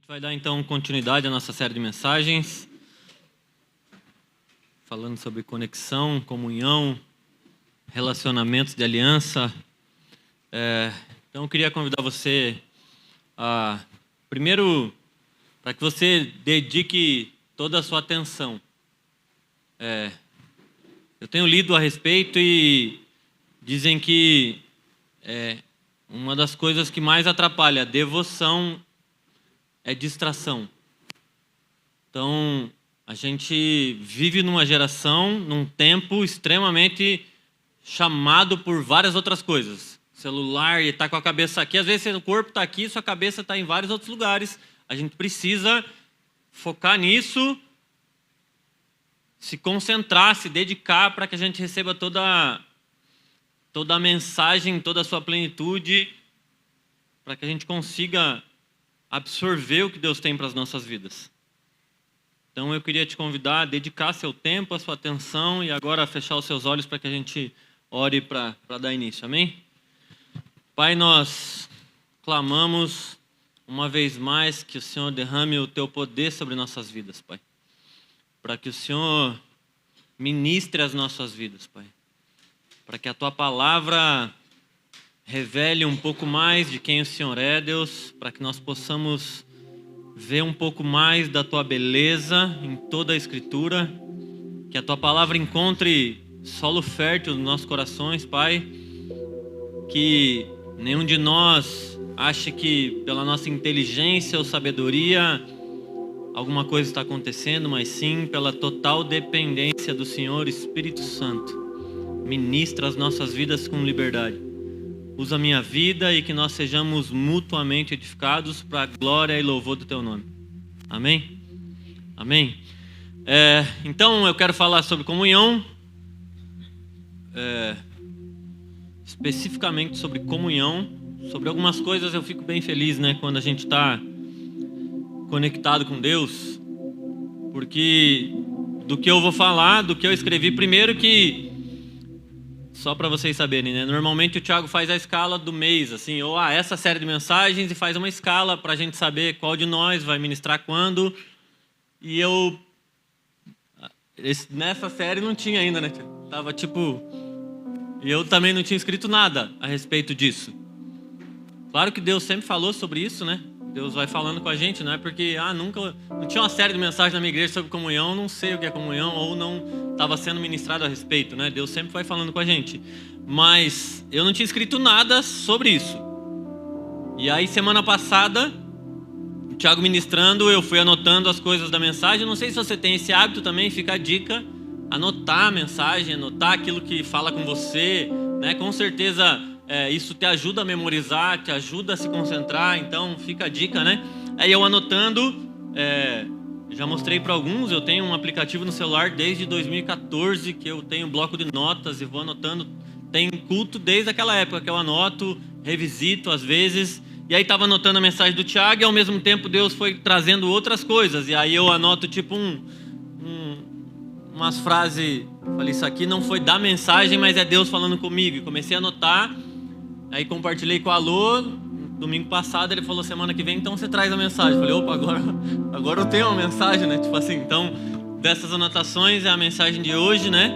gente vai dar então continuidade à nossa série de mensagens, falando sobre conexão, comunhão, relacionamentos de aliança. Então eu queria convidar você a, primeiro, para que você dedique toda a sua atenção. Eu tenho lido a respeito e dizem que uma das coisas que mais atrapalha a devoção é distração. Então, a gente vive numa geração, num tempo extremamente chamado por várias outras coisas. Celular, e está com a cabeça aqui, às vezes o corpo está aqui, sua cabeça está em vários outros lugares. A gente precisa focar nisso, se concentrar, se dedicar para que a gente receba toda a mensagem, toda a sua plenitude, para que a gente consiga absorver o que Deus tem para as nossas vidas. Então eu queria te convidar a dedicar seu tempo, a sua atenção e agora fechar os seus olhos para que a gente ore para dar início, amém? Pai, nós clamamos uma vez mais que o Senhor derrame o teu poder sobre nossas vidas, Pai. Para que o Senhor ministre as nossas vidas, Pai. Para que a tua palavra revele um pouco mais de quem o Senhor é, Deus, para que nós possamos ver um pouco mais da tua beleza em toda a Escritura, que a tua palavra encontre solo fértil nos nossos corações, Pai, que nenhum de nós ache que pela nossa inteligência ou sabedoria alguma coisa está acontecendo, mas sim pela total dependência do Senhor Espírito Santo. Ministra as nossas vidas com liberdade. Usa a minha vida e que nós sejamos mutuamente edificados para a glória e louvor do teu nome. Amém? Amém? Então eu quero falar sobre comunhão. Especificamente sobre comunhão. Sobre algumas coisas eu fico bem feliz, né? Quando a gente está conectado com Deus. Porque do que eu vou falar, do que eu escrevi, primeiro que... Só para vocês saberem, né? Normalmente o Thiago faz a escala do mês, assim, ou essa série de mensagens, e faz uma escala para a gente saber qual de nós vai ministrar quando. E eu... nessa série não tinha ainda, né? Tava tipo... E eu também não tinha escrito nada a respeito disso. Claro que Deus sempre falou sobre isso, né? Deus vai falando com a gente, não é porque nunca não tinha uma série de mensagens na minha igreja sobre comunhão, não sei o que é comunhão, ou não estava sendo ministrado a respeito, né? Deus sempre vai falando com a gente. Mas eu não tinha escrito nada sobre isso. E aí semana passada, o Thiago ministrando, eu fui anotando as coisas da mensagem. Eu não sei se você tem esse hábito também, fica a dica, anotar a mensagem, anotar aquilo que fala com você, né? Com certeza isso te ajuda a memorizar, te ajuda a se concentrar, então fica a dica, né? Aí eu anotando, já mostrei para alguns, eu tenho um aplicativo no celular desde 2014, que eu tenho um bloco de notas e vou anotando, tem culto desde aquela época que eu anoto, revisito às vezes, e aí estava anotando a mensagem do Thiago e ao mesmo tempo Deus foi trazendo outras coisas, e aí eu anoto tipo umas frases, falei, isso aqui não foi da mensagem, mas é Deus falando comigo, e comecei a anotar. Aí compartilhei com o Alô, domingo passado ele falou, semana que vem, então você traz a mensagem. Eu falei, opa, agora eu tenho uma mensagem, né? Tipo assim, então, dessas anotações é a mensagem de hoje, né?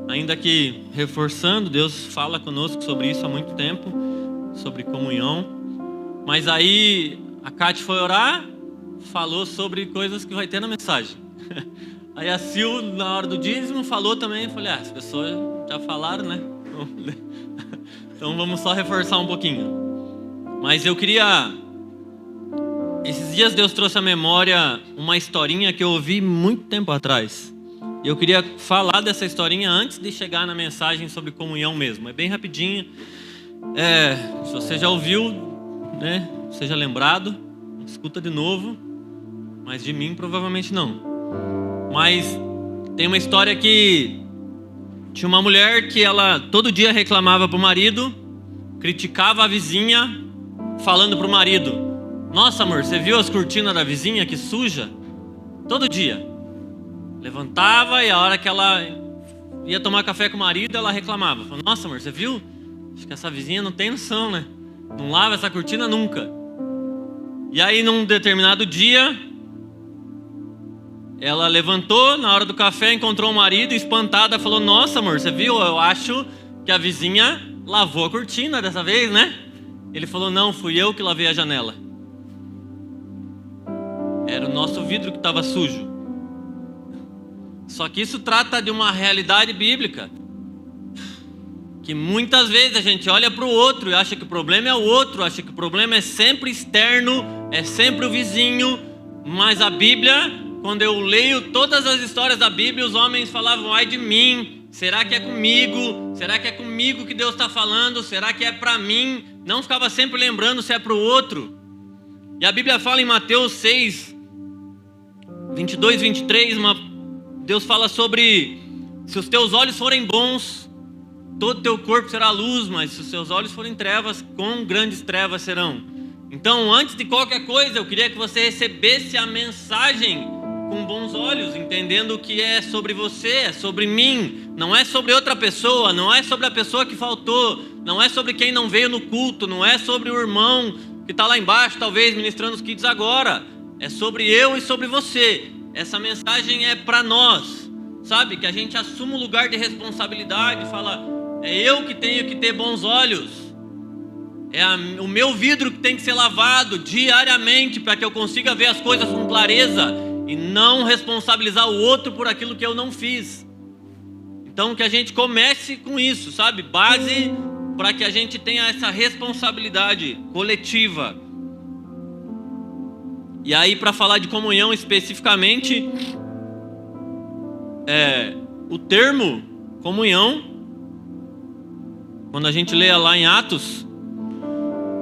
Ainda que reforçando, Deus fala conosco sobre isso há muito tempo, sobre comunhão. Mas aí a Kate foi orar, falou sobre coisas que vai ter na mensagem. Aí a Sil, na hora do dízimo, falou também. Eu falei, as pessoas já falaram, né? Então vamos só reforçar um pouquinho. Mas eu queria... Esses dias Deus trouxe à memória uma historinha que eu ouvi muito tempo atrás. E eu queria falar dessa historinha antes de chegar na mensagem sobre comunhão mesmo. É bem rapidinho. Se você já ouviu, né? Seja lembrado, escuta de novo. Mas de mim provavelmente não. Mas tem uma história que... Tinha uma mulher que ela todo dia reclamava pro marido, criticava a vizinha, falando pro marido, nossa amor, você viu as cortinas da vizinha que suja? Todo dia. Levantava e a hora que ela ia tomar café com o marido, ela reclamava. Falava, nossa amor, você viu? Acho que essa vizinha não tem noção, né? Não lava essa cortina nunca. E aí, num determinado dia, ela levantou, na hora do café, encontrou o marido, espantada, falou: nossa, amor, você viu? Eu acho que a vizinha lavou a cortina dessa vez, né? Ele falou: não, fui eu que lavei a janela. Era o nosso vidro que estava sujo. Só que isso trata de uma realidade bíblica. Que muitas vezes a gente olha para o outro e acha que o problema é o outro, acha que o problema é sempre externo, é sempre o vizinho. Mas a Bíblia, quando eu leio todas as histórias da Bíblia, os homens falavam: ai de mim, será que é comigo? Será que é comigo que Deus está falando? Será que é para mim? Não ficava sempre lembrando se é para o outro. E a Bíblia fala em Mateus 6, 22, 23, Deus fala sobre: se os teus olhos forem bons, todo o teu corpo será luz, mas se os seus olhos forem trevas, quão grandes trevas serão. Então, antes de qualquer coisa, eu queria que você recebesse a mensagem com bons olhos, entendendo que é sobre você, é sobre mim, não é sobre outra pessoa, não é sobre a pessoa que faltou, não é sobre quem não veio no culto, não é sobre o irmão que está lá embaixo, talvez ministrando os kids agora, é sobre eu e sobre você. Essa mensagem é para nós, sabe? Que a gente assuma um lugar de responsabilidade, fala: é eu que tenho que ter bons olhos, é o meu vidro que tem que ser lavado diariamente para que eu consiga ver as coisas com clareza e não responsabilizar o outro por aquilo que eu não fiz. Então que a gente comece com isso, sabe? Base para que a gente tenha essa responsabilidade coletiva. E aí, para falar de comunhão especificamente, o termo comunhão, quando a gente lê lá em Atos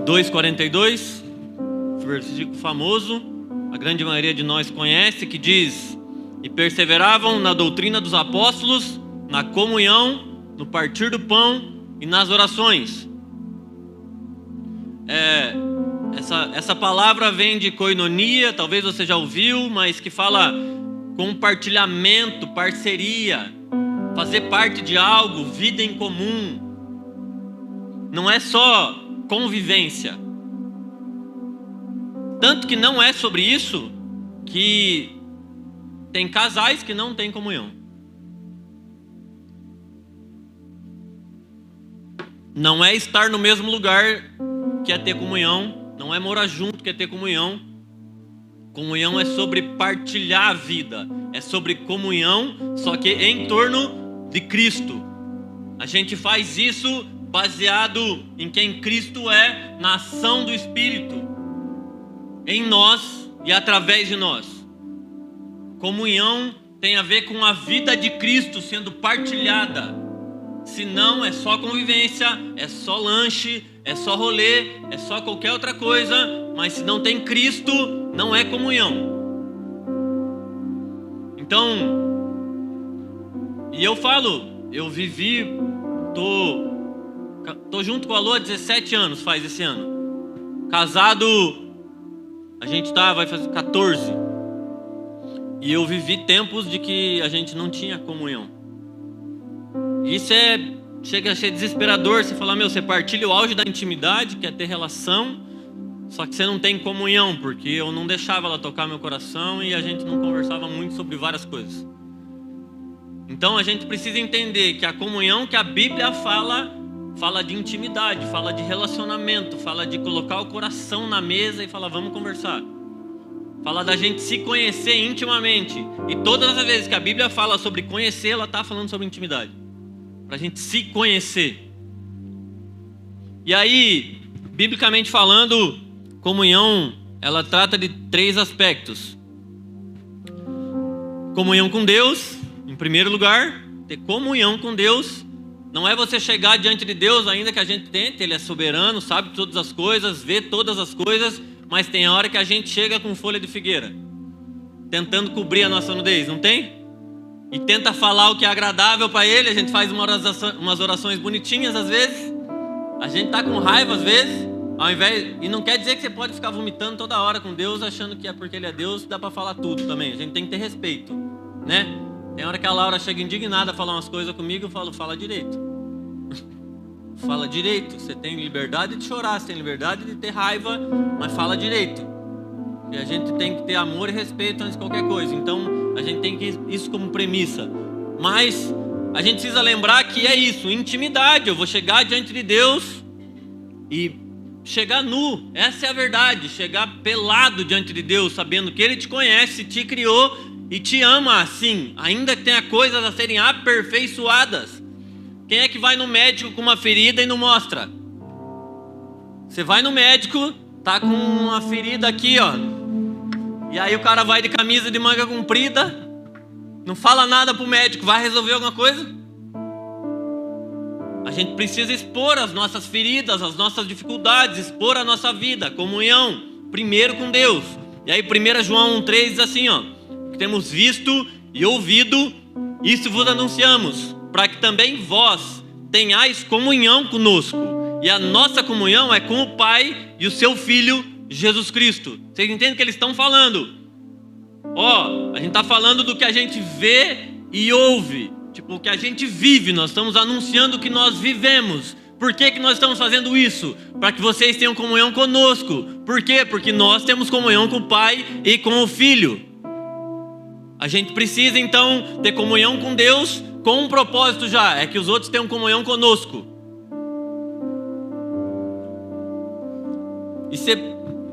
2,42, versículo famoso, a grande maioria de nós conhece, que diz: e perseveravam na doutrina dos apóstolos, na comunhão, no partir do pão e nas orações. Essa palavra vem de koinonia, talvez você já ouviu, mas que fala compartilhamento, parceria, fazer parte de algo, vida em comum. Não é só convivência. Tanto que não é sobre isso que tem casais que não têm comunhão. Não é estar no mesmo lugar que é ter comunhão, não é morar junto que é ter comunhão. Comunhão é sobre partilhar a vida, é sobre comunhão, só que em torno de Cristo. A gente faz isso baseado em quem Cristo é, na ação do Espírito, em nós e através de nós. Comunhão tem a ver com a vida de Cristo sendo partilhada. Se não, é só convivência, é só lanche, é só rolê, é só qualquer outra coisa, mas se não tem Cristo, não é comunhão. Então, e eu falo, eu vivi, tô junto com a Lô há 17 anos, faz esse ano. Casado, a gente vai fazer 14. E eu vivi tempos de que a gente não tinha comunhão. Isso chega a ser desesperador. Você fala: meu, você partilha o auge da intimidade, que é ter relação, só que você não tem comunhão, porque eu não deixava ela tocar meu coração e a gente não conversava muito sobre várias coisas. Então a gente precisa entender que a comunhão que a Bíblia fala de intimidade, fala de relacionamento, fala de colocar o coração na mesa e falar: vamos conversar. Fala da gente se conhecer intimamente. E todas as vezes que a Bíblia fala sobre conhecer, ela está falando sobre intimidade, para a gente se conhecer. E aí, biblicamente falando, comunhão, ela trata de 3 aspectos. Comunhão com Deus, em primeiro lugar. Ter comunhão com Deus não é você chegar diante de Deus, ainda que a gente tente, Ele é soberano, sabe todas as coisas, vê todas as coisas, mas tem a hora que a gente chega com folha de figueira, tentando cobrir a nossa nudez, não tem? E tenta falar o que é agradável para Ele. A gente faz umas orações bonitinhas às vezes, a gente tá com raiva às vezes, e não quer dizer que você pode ficar vomitando toda hora com Deus, achando que é porque Ele é Deus, dá para falar tudo também. A gente tem que ter respeito, né? Tem hora que a Laura chega indignada a falar umas coisas comigo, eu falo: fala direito. Fala direito. Você tem liberdade de chorar, você tem liberdade de ter raiva, mas fala direito. E a gente tem que ter amor e respeito antes de qualquer coisa. Então, a gente tem que ter isso como premissa. Mas a gente precisa lembrar que é isso, intimidade. Eu vou chegar diante de Deus e chegar nu. Essa é a verdade. Chegar pelado diante de Deus, sabendo que Ele te conhece, te criou e te ama assim, ainda que tenha coisas a serem aperfeiçoadas. Quem é que vai no médico com uma ferida e não mostra? Você vai no médico, tá com uma ferida aqui, ó. E aí o cara vai de camisa de manga comprida, não fala nada pro médico, vai resolver alguma coisa? A gente precisa expor as nossas feridas, as nossas dificuldades, expor a nossa vida, comunhão, primeiro com Deus. E aí 1 João 1,3 diz assim, ó: que temos visto e ouvido, isso vos anunciamos, para que também vós tenhais comunhão conosco. E a nossa comunhão é com o Pai e o seu Filho, Jesus Cristo. Vocês entendem o que eles estão falando? Ó, a gente está falando do que a gente vê e ouve. Tipo, o que a gente vive, nós estamos anunciando o que nós vivemos. Por que nós estamos fazendo isso? Para que vocês tenham comunhão conosco. Por quê? Porque nós temos comunhão com o Pai e com o Filho. A gente precisa então ter comunhão com Deus com um propósito já, é que os outros tenham comunhão conosco. E você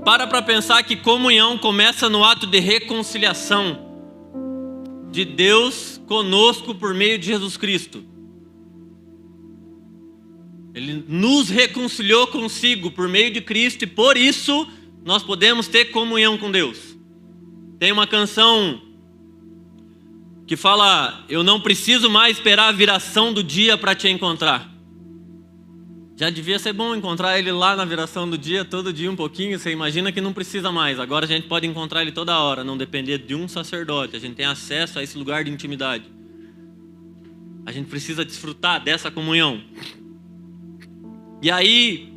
para pensar que comunhão começa no ato de reconciliação de Deus conosco por meio de Jesus Cristo. Ele nos reconciliou consigo por meio de Cristo e por isso nós podemos ter comunhão com Deus. Tem uma canção que fala: eu não preciso mais esperar a viração do dia para te encontrar. Já devia ser bom encontrar Ele lá na viração do dia, todo dia um pouquinho. Você imagina que não precisa mais. Agora a gente pode encontrar Ele toda hora, não depender de um sacerdote. A gente tem acesso a esse lugar de intimidade. A gente precisa desfrutar dessa comunhão. E aí,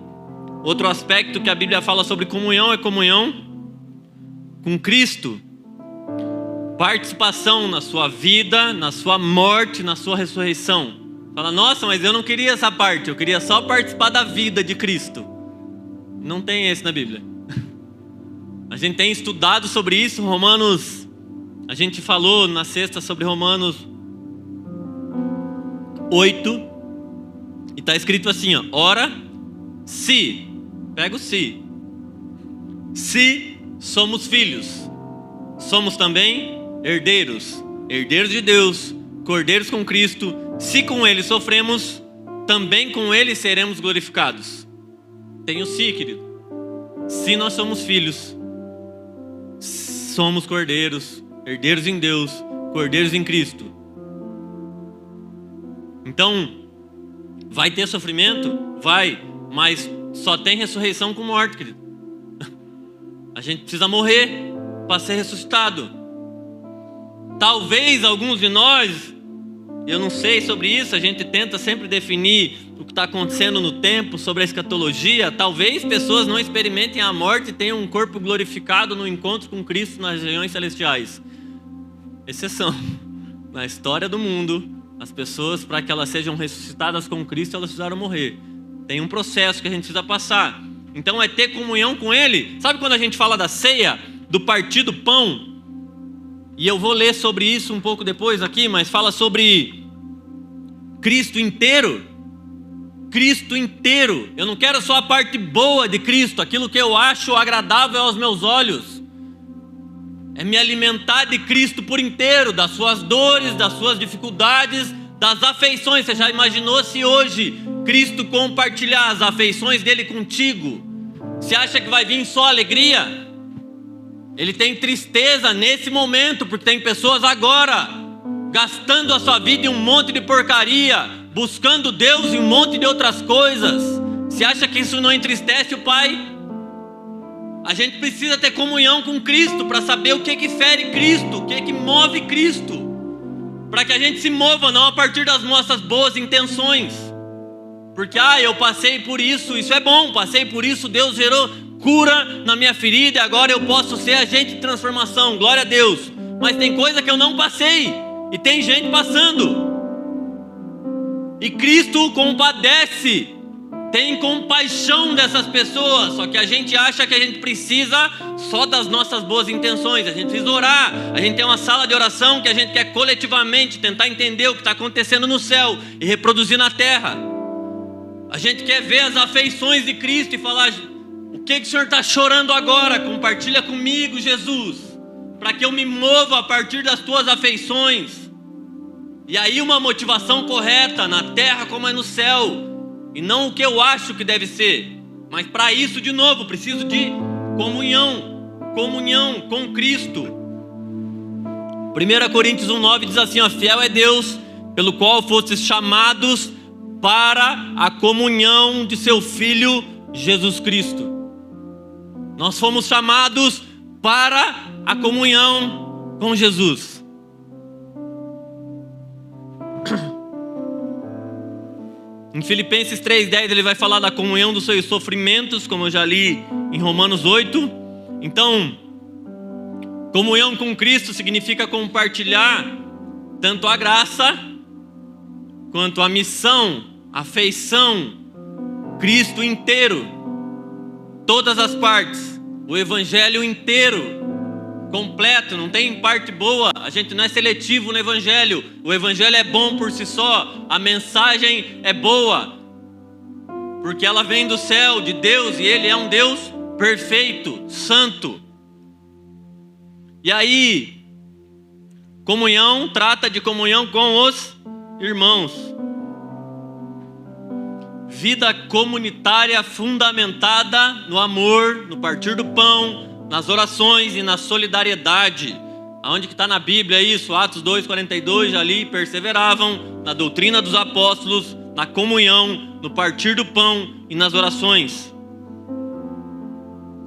outro aspecto que a Bíblia fala sobre comunhão é comunhão com Cristo. Participação na sua vida, na sua morte, na sua ressurreição. Fala: nossa, mas eu não queria essa parte, eu queria só participar da vida de Cristo. Não tem esse na Bíblia. A gente tem estudado sobre isso, Romanos, a gente falou na sexta sobre Romanos 8, e está escrito assim, ó: ora, se, pega o se somos filhos, somos também herdeiros, herdeiros de Deus, cordeiros com Cristo. Se com Ele sofremos, também com Ele seremos glorificados. Tem o se, querido. Se nós somos filhos, somos cordeiros, herdeiros em Deus, cordeiros em Cristo. Então, vai ter sofrimento? Vai, mas só tem ressurreição com morte, querido. A gente precisa morrer para ser ressuscitado. Talvez alguns de nós, eu não sei sobre isso, a gente tenta sempre definir o que está acontecendo no tempo, sobre a escatologia. Talvez pessoas não experimentem a morte e tenham um corpo glorificado no encontro com Cristo nas regiões celestiais. Exceção. Na história do mundo, as pessoas, para que elas sejam ressuscitadas com Cristo, elas precisaram morrer. Tem um processo que a gente precisa passar. Então é ter comunhão com Ele. Sabe quando a gente fala da ceia, do partir do pão? E eu vou ler sobre isso um pouco depois aqui, mas fala sobre Cristo inteiro. Cristo inteiro. Eu não quero só a parte boa de Cristo, aquilo que eu acho agradável aos meus olhos. É me alimentar de Cristo por inteiro, das suas dores, das suas dificuldades, das afeições. Você já imaginou se hoje Cristo compartilhar as afeições dele contigo? Você acha que vai vir só alegria? Ele tem tristeza nesse momento, porque tem pessoas agora gastando a sua vida em um monte de porcaria, buscando Deus em um monte de outras coisas. Você acha que isso não entristece o Pai? A gente precisa ter comunhão com Cristo para saber o que fere Cristo, o que move Cristo, para que a gente se mova não a partir das nossas boas intenções. Porque eu passei por isso é bom, passei por isso, Deus gerou cura na minha ferida e agora eu posso ser agente de transformação, glória a Deus. Mas tem coisa que eu não passei e tem gente passando, e Cristo compadece Tem compaixão dessas pessoas. Só que a gente acha que a gente precisa só das nossas boas intenções. A gente precisa orar. A gente tem uma sala de oração que a gente quer coletivamente tentar entender o que está acontecendo no céu e reproduzir na terra. A gente quer ver as afeições de Cristo e falar: o que o Senhor está chorando agora? Compartilha comigo, Jesus, para que eu me mova a partir das tuas afeições. E aí uma motivação correta na terra como é no céu. E não o que eu acho que deve ser. Mas para isso, de novo, preciso de comunhão. Comunhão com Cristo. 1 Coríntios 1,9 diz assim: ó, fiel é Deus, pelo qual fostes chamados para a comunhão de seu Filho Jesus Cristo. Nós fomos chamados para a comunhão com Jesus. Em Filipenses 3,10 ele vai falar da comunhão dos seus sofrimentos, como eu já li em Romanos 8. Então, comunhão com Cristo significa compartilhar tanto a graça quanto a missão, a afeição, Cristo inteiro, todas as partes, o evangelho inteiro, completo, não tem parte boa. A gente não é seletivo no evangelho. O evangelho é bom por si só. A mensagem é boa porque ela vem do céu, de Deus, e Ele é um Deus perfeito, santo. E aí, comunhão trata de comunhão com os irmãos. Vida comunitária fundamentada no amor, no partir do pão, nas orações e na solidariedade. Aonde que está na Bíblia isso? Atos 2,42, ali perseveravam na doutrina dos apóstolos, na comunhão, no partir do pão e nas orações.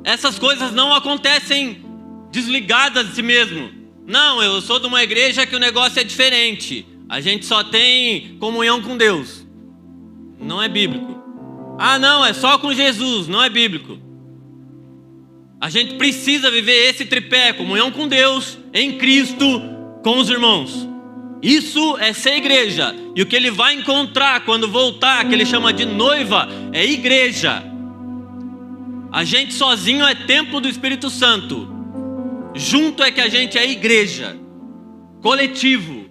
Essas coisas não acontecem desligadas de si mesmo. Não, eu sou de uma igreja que o negócio é diferente. A gente só tem comunhão com Deus. Não é bíblico. Ah, não, é só com Jesus. Não é bíblico. A gente precisa viver esse tripé: comunhão com Deus, em Cristo, com os irmãos. Isso é ser igreja. E o que ele vai encontrar quando voltar, que ele chama de noiva, é igreja. A gente sozinho é templo do Espírito Santo. Junto é que a gente é igreja. Coletivo.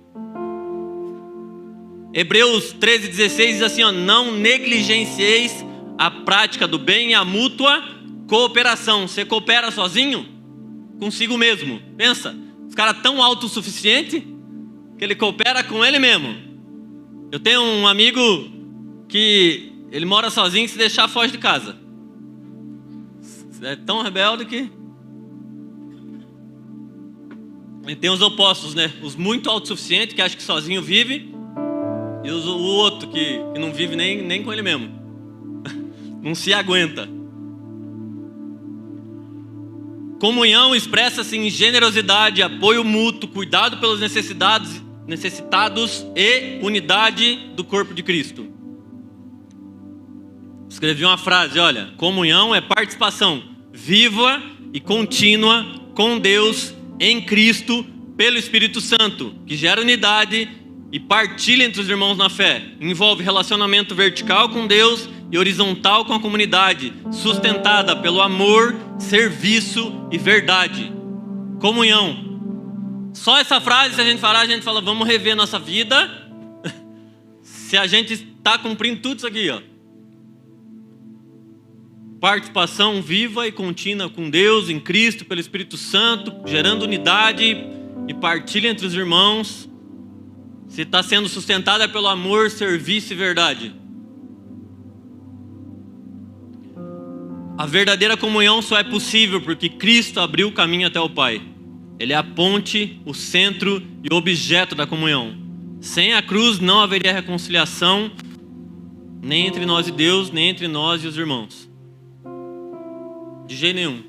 Hebreus 13,16 diz assim, ó: não negligencieis a prática do bem e a mútua cooperação. Você coopera sozinho? Consigo mesmo. Pensa, os caras tão autossuficientes que ele coopera com ele mesmo. Eu tenho um amigo que ele mora sozinho, se deixar foge de casa. É tão rebelde que... E tem os opostos, né? Os muito autossuficientes, que acham que sozinho vive, e o outro que não vive nem com ele mesmo. Não se aguenta. Comunhão expressa-se em generosidade, apoio mútuo, cuidado pelos necessitados e unidade do corpo de Cristo. Escrevi uma frase, olha: comunhão é participação viva e contínua com Deus em Cristo pelo Espírito Santo, que gera unidade e partilha entre os irmãos na fé. Envolve relacionamento vertical com Deus e horizontal com a comunidade, sustentada pelo amor, serviço e verdade. Comunhão. Só essa frase, se a gente falar, a gente fala: vamos rever nossa vida. Se a gente está cumprindo tudo isso aqui, ó. Participação viva e contínua com Deus em Cristo pelo Espírito Santo, gerando unidade e partilha entre os irmãos. Se está sendo sustentada pelo amor, serviço e verdade. A verdadeira comunhão só é possível porque Cristo abriu o caminho até o Pai. Ele é a ponte, o centro e o objeto da comunhão. Sem a cruz não haveria reconciliação, nem entre nós e Deus, nem entre nós e os irmãos. De jeito nenhum.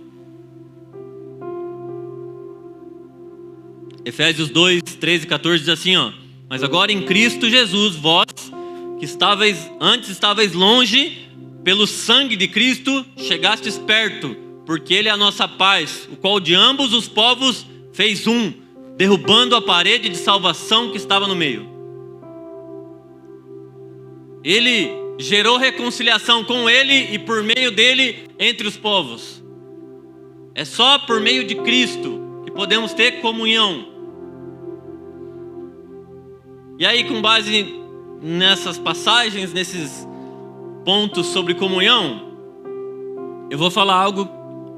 Efésios 2, 13 e 14 diz assim, ó: mas agora em Cristo Jesus, vós que antes estáveis longe, pelo sangue de Cristo chegastes perto, porque Ele é a nossa paz, o qual de ambos os povos fez um, derrubando a parede de salvação que estava no meio. Ele gerou reconciliação com Ele e por meio dele entre os povos. É só por meio de Cristo que podemos ter comunhão. E aí, com base nessas passagens, nesses pontos sobre comunhão, eu vou falar algo.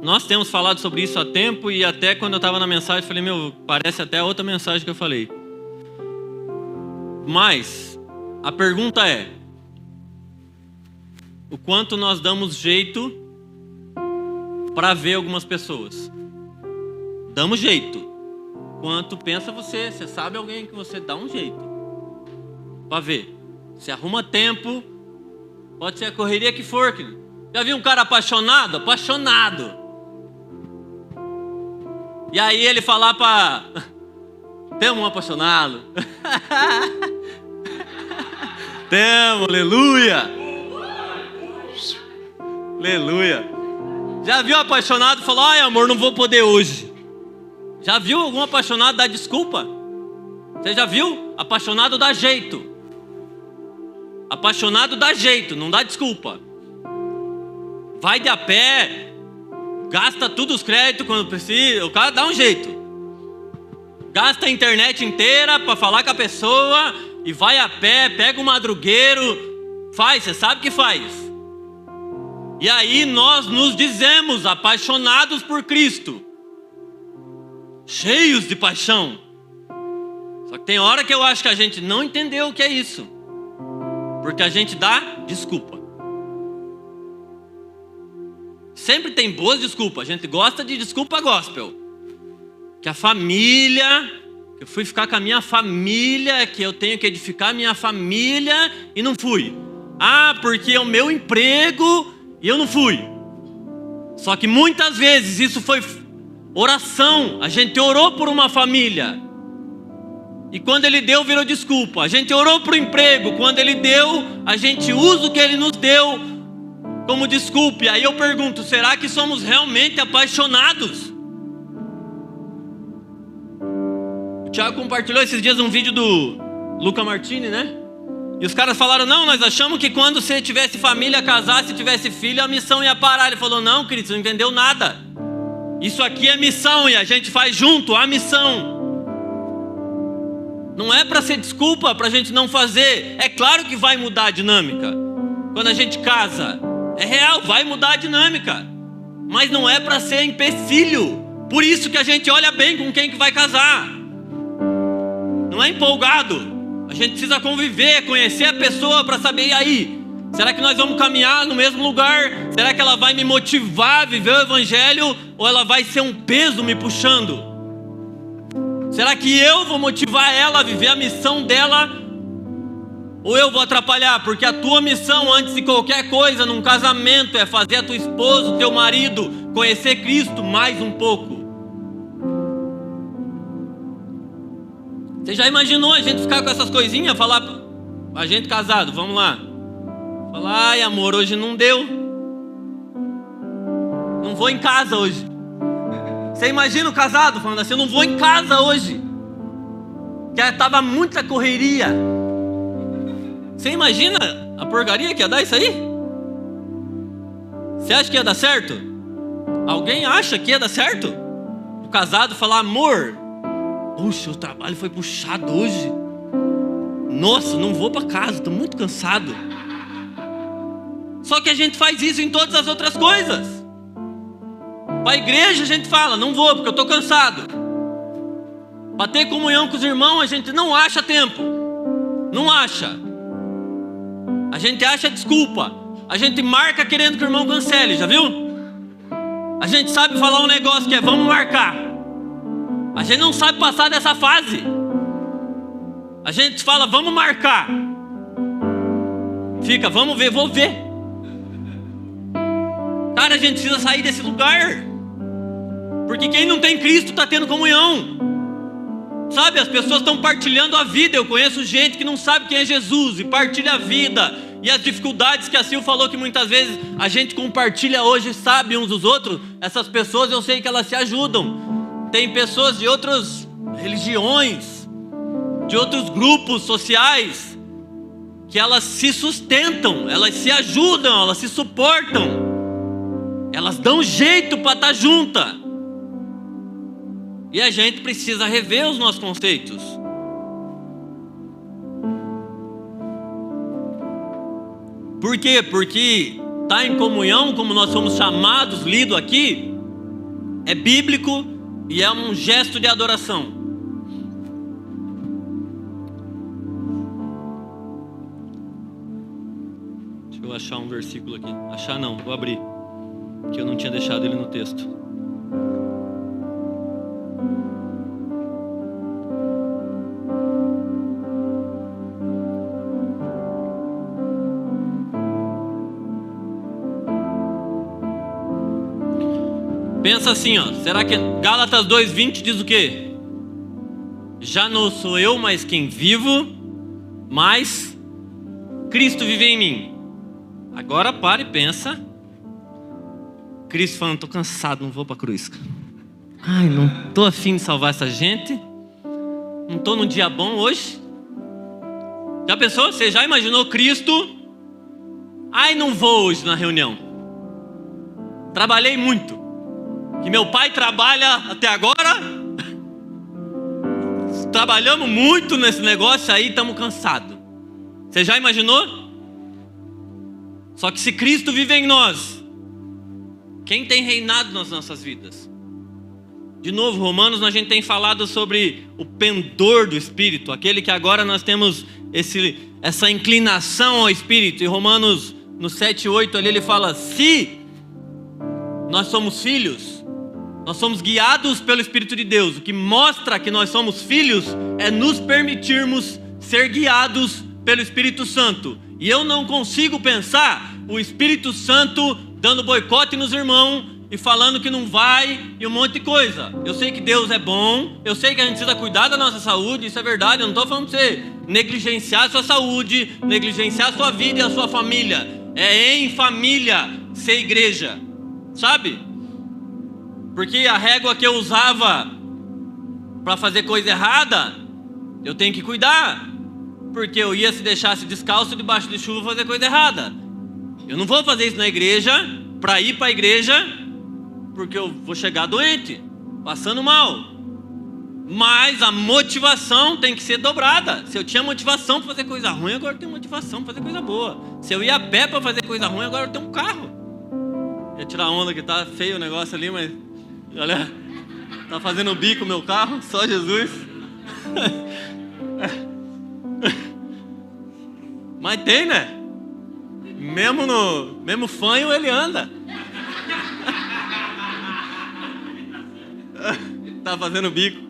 Nós temos falado sobre isso há tempo, e até quando eu estava na mensagem, eu falei, parece até a outra mensagem que eu falei. Mas a pergunta é: o quanto nós damos jeito para ver algumas pessoas? Damos jeito. Quanto pensa você sabe alguém que você dá um jeito para ver? Você arruma tempo, pode ser a correria que for. Já viu um cara apaixonado? Apaixonado. E aí ele falar para... Temos um apaixonado. Temos, aleluia. Aleluia. Já viu apaixonado e falou: ai amor, não vou poder hoje? Já viu algum apaixonado dar desculpa? Você já viu? Apaixonado dá jeito. Apaixonado dá jeito, não dá desculpa. Vai de a pé, gasta todos os créditos quando precisa, o cara dá um jeito. Gasta a internet inteira para falar com a pessoa e vai a pé, pega um madrugueiro, faz, você sabe que faz. E aí nós nos dizemos apaixonados por Cristo, cheios de paixão. Só que tem hora que eu acho que a gente não entendeu o que é isso, porque a gente dá desculpa. Sempre tem boas desculpas. A gente gosta de desculpa gospel. Que a família, que eu fui ficar com a minha família, que eu tenho que edificar a minha família e não fui. Ah, porque é o meu emprego e eu não fui. Só que muitas vezes isso foi oração. A gente orou por uma família e quando ele deu, virou desculpa. A gente orou por emprego. Quando ele deu, a gente usa o que ele nos deu como desculpa. E aí eu pergunto: será que somos realmente apaixonados? O Thiago compartilhou esses dias um vídeo do Luca Martini, né? E os caras falaram: não, nós achamos que quando você tivesse família, casasse, tivesse filho, a missão ia parar. Ele falou: não, querido, você não entendeu nada. Isso aqui é missão e a gente faz junto a missão. Não é para ser desculpa para a gente não fazer. É claro que vai mudar a dinâmica. Quando a gente casa, é real, vai mudar a dinâmica. Mas não é para ser empecilho. Por isso que a gente olha bem com quem que vai casar. Não é empolgado. A gente precisa conviver, conhecer a pessoa para saber, e aí? Será que nós vamos caminhar no mesmo lugar? Será que ela vai me motivar a viver o evangelho? Ou ela vai ser um peso me puxando? Será que eu vou motivar ela a viver a missão dela? Ou eu vou atrapalhar? Porque a tua missão, antes de qualquer coisa, num casamento, é fazer a tua esposa, o teu marido, conhecer Cristo mais um pouco. Você já imaginou a gente ficar com essas coisinhas? Falar, a gente casado, vamos lá. Falar: ai amor, hoje não deu. Não vou em casa hoje. Você imagina o casado falando assim: eu não vou em casa hoje, que estava muita correria. Você imagina a porcaria que ia dar isso aí? Você acha que ia dar certo? Alguém acha que ia dar certo? O casado falar: amor, puxa, o trabalho foi puxado hoje. Nossa, não vou para casa, estou muito cansado. Só que a gente faz isso em todas as outras coisas. Para a igreja a gente fala: não vou porque eu estou cansado. Para ter comunhão com os irmãos a gente não acha tempo. Não acha. A gente acha desculpa. A gente marca querendo que o irmão cancele, já viu? A gente sabe falar um negócio que é vamos marcar. A gente não sabe passar dessa fase. A gente fala vamos marcar. Fica, vamos ver, vou ver. Cara, a gente precisa sair desse lugar. Porque quem não tem Cristo está tendo comunhão. Sabe, as pessoas estão partilhando a vida. Eu conheço gente que não sabe quem é Jesus e partilha a vida. E as dificuldades que a Sil falou que muitas vezes a gente compartilha hoje, sabe, uns dos outros. Essas pessoas eu sei que elas se ajudam. Tem pessoas de outras religiões, de outros grupos sociais, que elas se sustentam, elas se ajudam, elas se suportam, elas dão jeito para estar juntas. E a gente precisa rever os nossos conceitos. Por quê? Porque estar em comunhão, como nós somos chamados, lido aqui, é bíblico e é um gesto de adoração. Deixa eu achar um versículo aqui. Achar não, vou abrir, que eu não tinha deixado ele no texto. Pensa assim, ó. Será que Gálatas 2:20 diz o quê? Já não sou eu mais quem vivo, mas Cristo vive em mim. Agora para e pensa. Cristo falando, tô cansado, não vou pra cruz. Ai, não tô afim de salvar essa gente. Não tô num dia bom hoje. Já pensou? Você já imaginou Cristo? Ai, não vou hoje na reunião. Trabalhei muito. Que meu pai trabalha até agora. Trabalhamos muito nesse negócio aí, estamos cansados. Você já imaginou? Só que se Cristo vive em nós, quem tem reinado nas nossas vidas? De novo, Romanos, a gente tem falado sobre o pendor do Espírito, aquele que agora nós temos essa inclinação ao Espírito. E Romanos, no 7:8 ali, ele fala: se nós somos filhos, nós somos guiados pelo Espírito de Deus. O que mostra que nós somos filhos é nos permitirmos ser guiados pelo Espírito Santo. E eu não consigo pensar o Espírito Santo dando boicote nos irmãos e falando que não vai e um monte de coisa. Eu sei que Deus é bom, eu sei que a gente precisa cuidar da nossa saúde, isso é verdade. Eu não estou falando para você negligenciar a sua saúde, negligenciar a sua vida e a sua família. É em família ser igreja, sabe? Porque a régua que eu usava para fazer coisa errada, eu tenho que cuidar. Porque eu ia se deixasse descalço debaixo de chuva fazer coisa errada. Eu não vou fazer isso na igreja, para ir para a igreja, porque eu vou chegar doente, passando mal. Mas a motivação tem que ser dobrada. Se eu tinha motivação para fazer coisa ruim, agora eu tenho motivação para fazer coisa boa. Se eu ia a pé para fazer coisa ruim, agora eu tenho um carro. Ia tirar onda que tá feio o negócio ali, mas... olha, tá fazendo bico o meu carro, só Jesus. Mas tem, né? Mesmo fanho ele anda. Tá fazendo bico.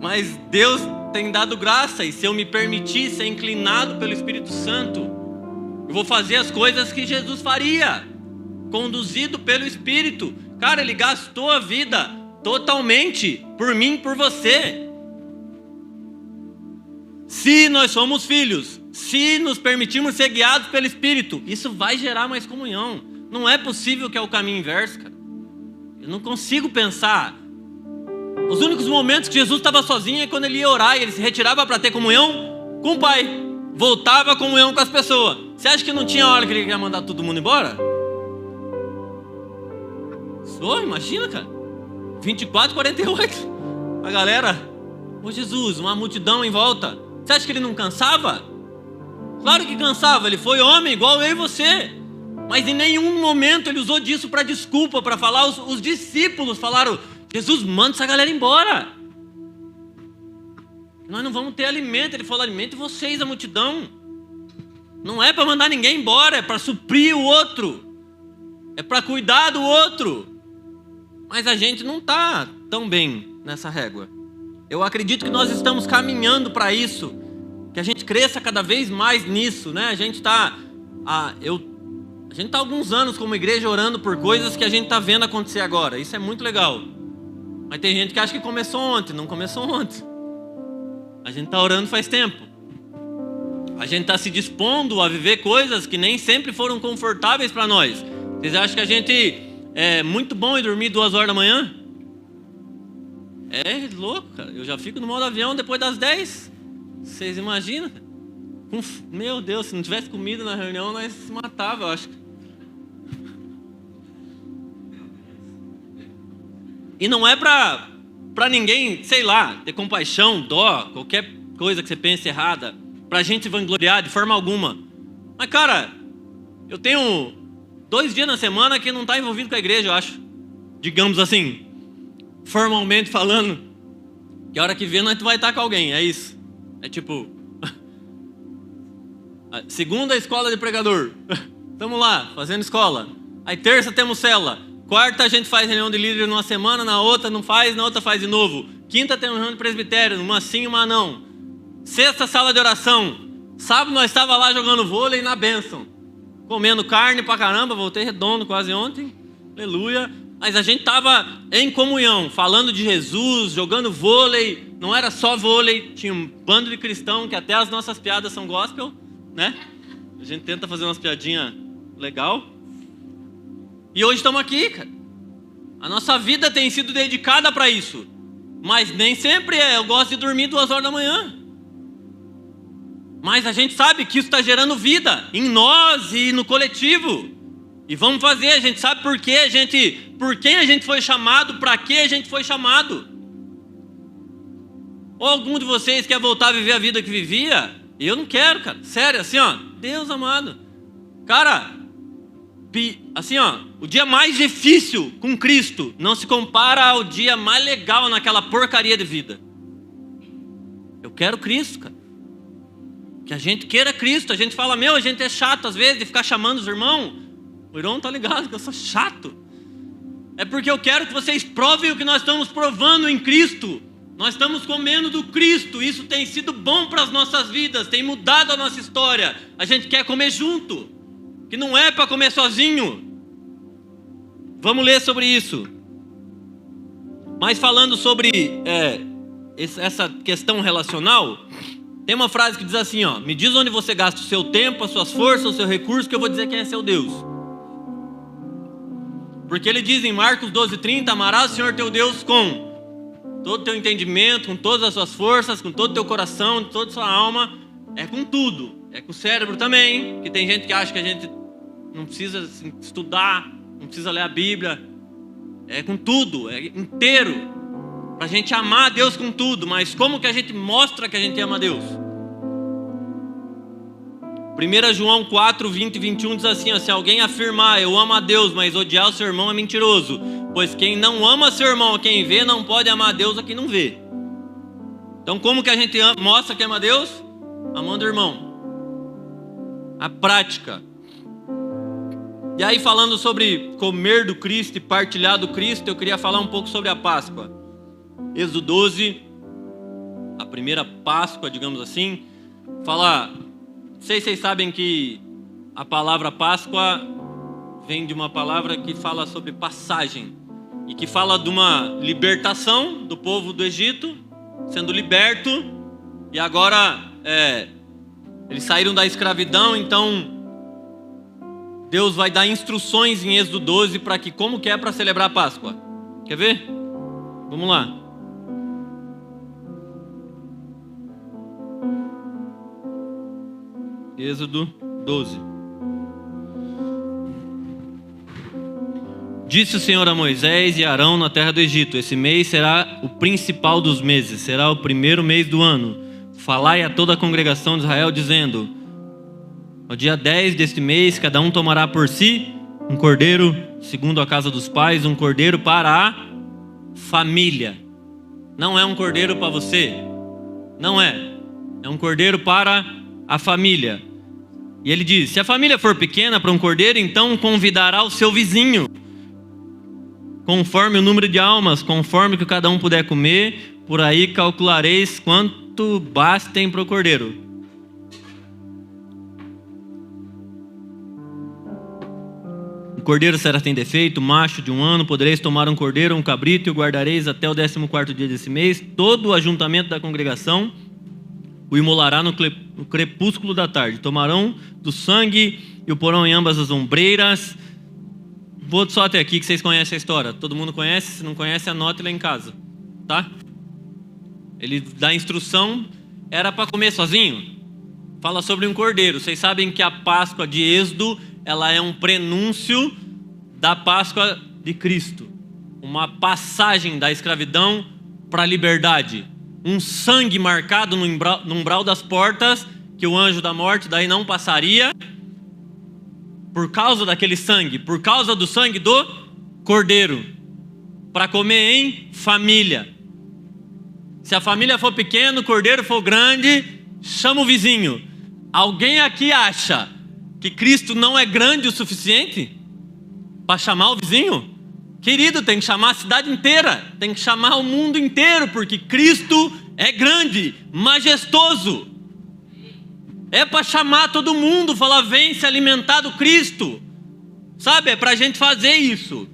Mas Deus tem dado graça, e se eu me permitir ser inclinado pelo Espírito Santo, eu vou fazer as coisas que Jesus faria, conduzido pelo Espírito. Cara, Ele gastou a vida totalmente por mim, por você. Se nós somos filhos, se nos permitirmos ser guiados pelo Espírito, isso vai gerar mais comunhão. Não é possível que é o caminho inverso, cara. Eu não consigo pensar. Os únicos momentos que Jesus estava sozinho é quando Ele ia orar e Ele se retirava para ter comunhão com o Pai. Voltava a comunhão com as pessoas. Você acha que não tinha hora que Ele ia mandar todo mundo embora? Só, imagina, cara. 24, 48. A galera, ô Jesus, uma multidão em volta. Você acha que Ele não cansava? Claro que cansava. Ele foi homem igual eu e você. Mas em nenhum momento Ele usou disso para desculpa, para falar. Os discípulos falaram: Jesus, manda essa galera embora. Nós não vamos ter alimento. Ele falou: alimente vocês, a multidão. Não é para mandar ninguém embora, é para suprir o outro, é para cuidar do outro. Mas a gente não está tão bem nessa régua. Eu acredito que nós estamos caminhando para isso, que a gente cresça cada vez mais nisso, né? A gente está há alguns anos como igreja orando por coisas que a gente está vendo acontecer agora. Isso é muito legal. Mas tem gente que acha que começou ontem. Não começou ontem. A gente está orando faz tempo. A gente está se dispondo a viver coisas que nem sempre foram confortáveis para nós. Vocês acham que a gente é muito bom em dormir 2 horas da manhã? É louco, cara. Eu já fico no modo avião depois das 10. Vocês imaginam? Meu Deus, se não tivesse comida na reunião, nós se matava, eu acho. E não é pra ninguém, sei lá, ter compaixão, dó, qualquer coisa que você pense errada, pra gente vangloriar de forma alguma. Mas, cara, eu tenho 2 dias na semana que não tá envolvido com a igreja, eu acho. Digamos assim, formalmente falando, que a hora que vê nós vai estar com alguém, é isso. É tipo, segunda escola de pregador, estamos lá, fazendo escola. Aí terça temos célula, quarta a gente faz reunião de líder numa semana, na outra não faz, na outra faz de novo. Quinta temos reunião de presbitério, uma sim, uma não. Sexta sala de oração, sábado nós estava lá jogando vôlei na bênção, comendo carne pra caramba, voltei redondo quase ontem, aleluia. Mas a gente estava em comunhão, falando de Jesus, jogando vôlei. Não era só vôlei, tinha um bando de cristão que até as nossas piadas são gospel, né? A gente tenta fazer umas piadinhas legal. E hoje estamos aqui, cara. A nossa vida tem sido dedicada para isso. Mas nem sempre é. Eu gosto de dormir 2 horas da manhã. Mas a gente sabe que isso está gerando vida em nós e no coletivo. E vamos fazer, a gente sabe por quem a gente foi chamado, para que a gente foi chamado. Ou algum de vocês quer voltar a viver a vida que vivia? Eu não quero, cara. Sério, assim, ó. Deus amado. Cara, assim, ó. O dia mais difícil com Cristo não se compara ao dia mais legal naquela porcaria de vida. Eu quero Cristo, cara. Que a gente queira Cristo. A gente fala, a gente é chato às vezes de ficar chamando os irmãos. O irmão tá ligado que eu sou chato. É porque eu quero que vocês provem o que nós estamos provando em Cristo. Nós estamos comendo do Cristo. Isso tem sido bom para as nossas vidas. Tem mudado a nossa história. A gente quer comer junto. Que não é para comer sozinho. Vamos ler sobre isso. Mas falando sobre essa questão relacional, tem uma frase que diz assim, ó: me diz onde você gasta o seu tempo, as suas forças, o seu recurso, que eu vou dizer quem é seu Deus. Porque ele diz em Marcos 12:30, amarás o Senhor teu Deus com todo o teu entendimento, com todas as suas forças, com todo o teu coração, com toda a sua alma. É com tudo, é com o cérebro também, que tem gente que acha que a gente não precisa estudar, não precisa ler a Bíblia. É com tudo, é inteiro, para a gente amar a Deus com tudo. Mas como que a gente mostra que a gente ama a Deus? 1 João 4, 20 e 21 diz assim, ó: se alguém afirmar eu amo a Deus, mas odiar o seu irmão é mentiroso, pois quem não ama seu irmão a quem vê, não pode amar a Deus a quem não vê. Então como que a gente mostra que ama a Deus? Amando o irmão. A prática. E aí, falando sobre comer do Cristo e partilhar do Cristo, eu queria falar um pouco sobre a Páscoa. Êxodo 12, a primeira Páscoa, digamos assim, fala... Não sei se vocês sabem que a palavra Páscoa vem de uma palavra que fala sobre passagem. E que fala de uma libertação do povo do Egito, sendo liberto. E agora eles saíram da escravidão, então Deus vai dar instruções em Êxodo 12 para que como que é para celebrar a Páscoa. Quer ver? Vamos lá. Êxodo 12. Disse o Senhor a Moisés e a Arão na terra do Egito: esse mês será o principal dos meses, será o primeiro mês do ano. Falai a toda a congregação de Israel, dizendo: no dia 10 deste mês, cada um tomará por si um cordeiro, segundo a casa dos pais, um cordeiro para a família. Não é um cordeiro para você, não é um cordeiro para a família. E ele diz: se a família for pequena para um cordeiro, então convidará o seu vizinho, conforme o número de almas, conforme que cada um puder comer, por aí calculareis quanto bastem para o cordeiro. O cordeiro será sem defeito, macho de 1 ano, podereis tomar um cordeiro, um cabrito, e o guardareis até o 14º dia desse mês. Todo o ajuntamento da congregação o imolará no crepúsculo da tarde. Tomarão do sangue e o porão em ambas as ombreiras. Vou só até aqui que vocês conhecem a história. Todo mundo conhece? Se não conhece, anote lá em casa, tá? Ele dá instrução, era para comer sozinho. Fala sobre um cordeiro. Vocês sabem que a Páscoa de Êxodo, ela é um prenúncio da Páscoa de Cristo. Uma passagem da escravidão para a liberdade. Um sangue marcado no umbral das portas, que o anjo da morte daí não passaria, por causa daquele sangue, por causa do sangue do cordeiro, para comer em família. Se a família for pequena, o cordeiro for grande, chama o vizinho. Alguém aqui acha que Cristo não é grande o suficiente para chamar o vizinho? Querido, tem que chamar a cidade inteira, tem que chamar o mundo inteiro, porque Cristo é grande, majestoso. É para chamar todo mundo, falar, vem se alimentar do Cristo. Sabe, é para a gente fazer isso.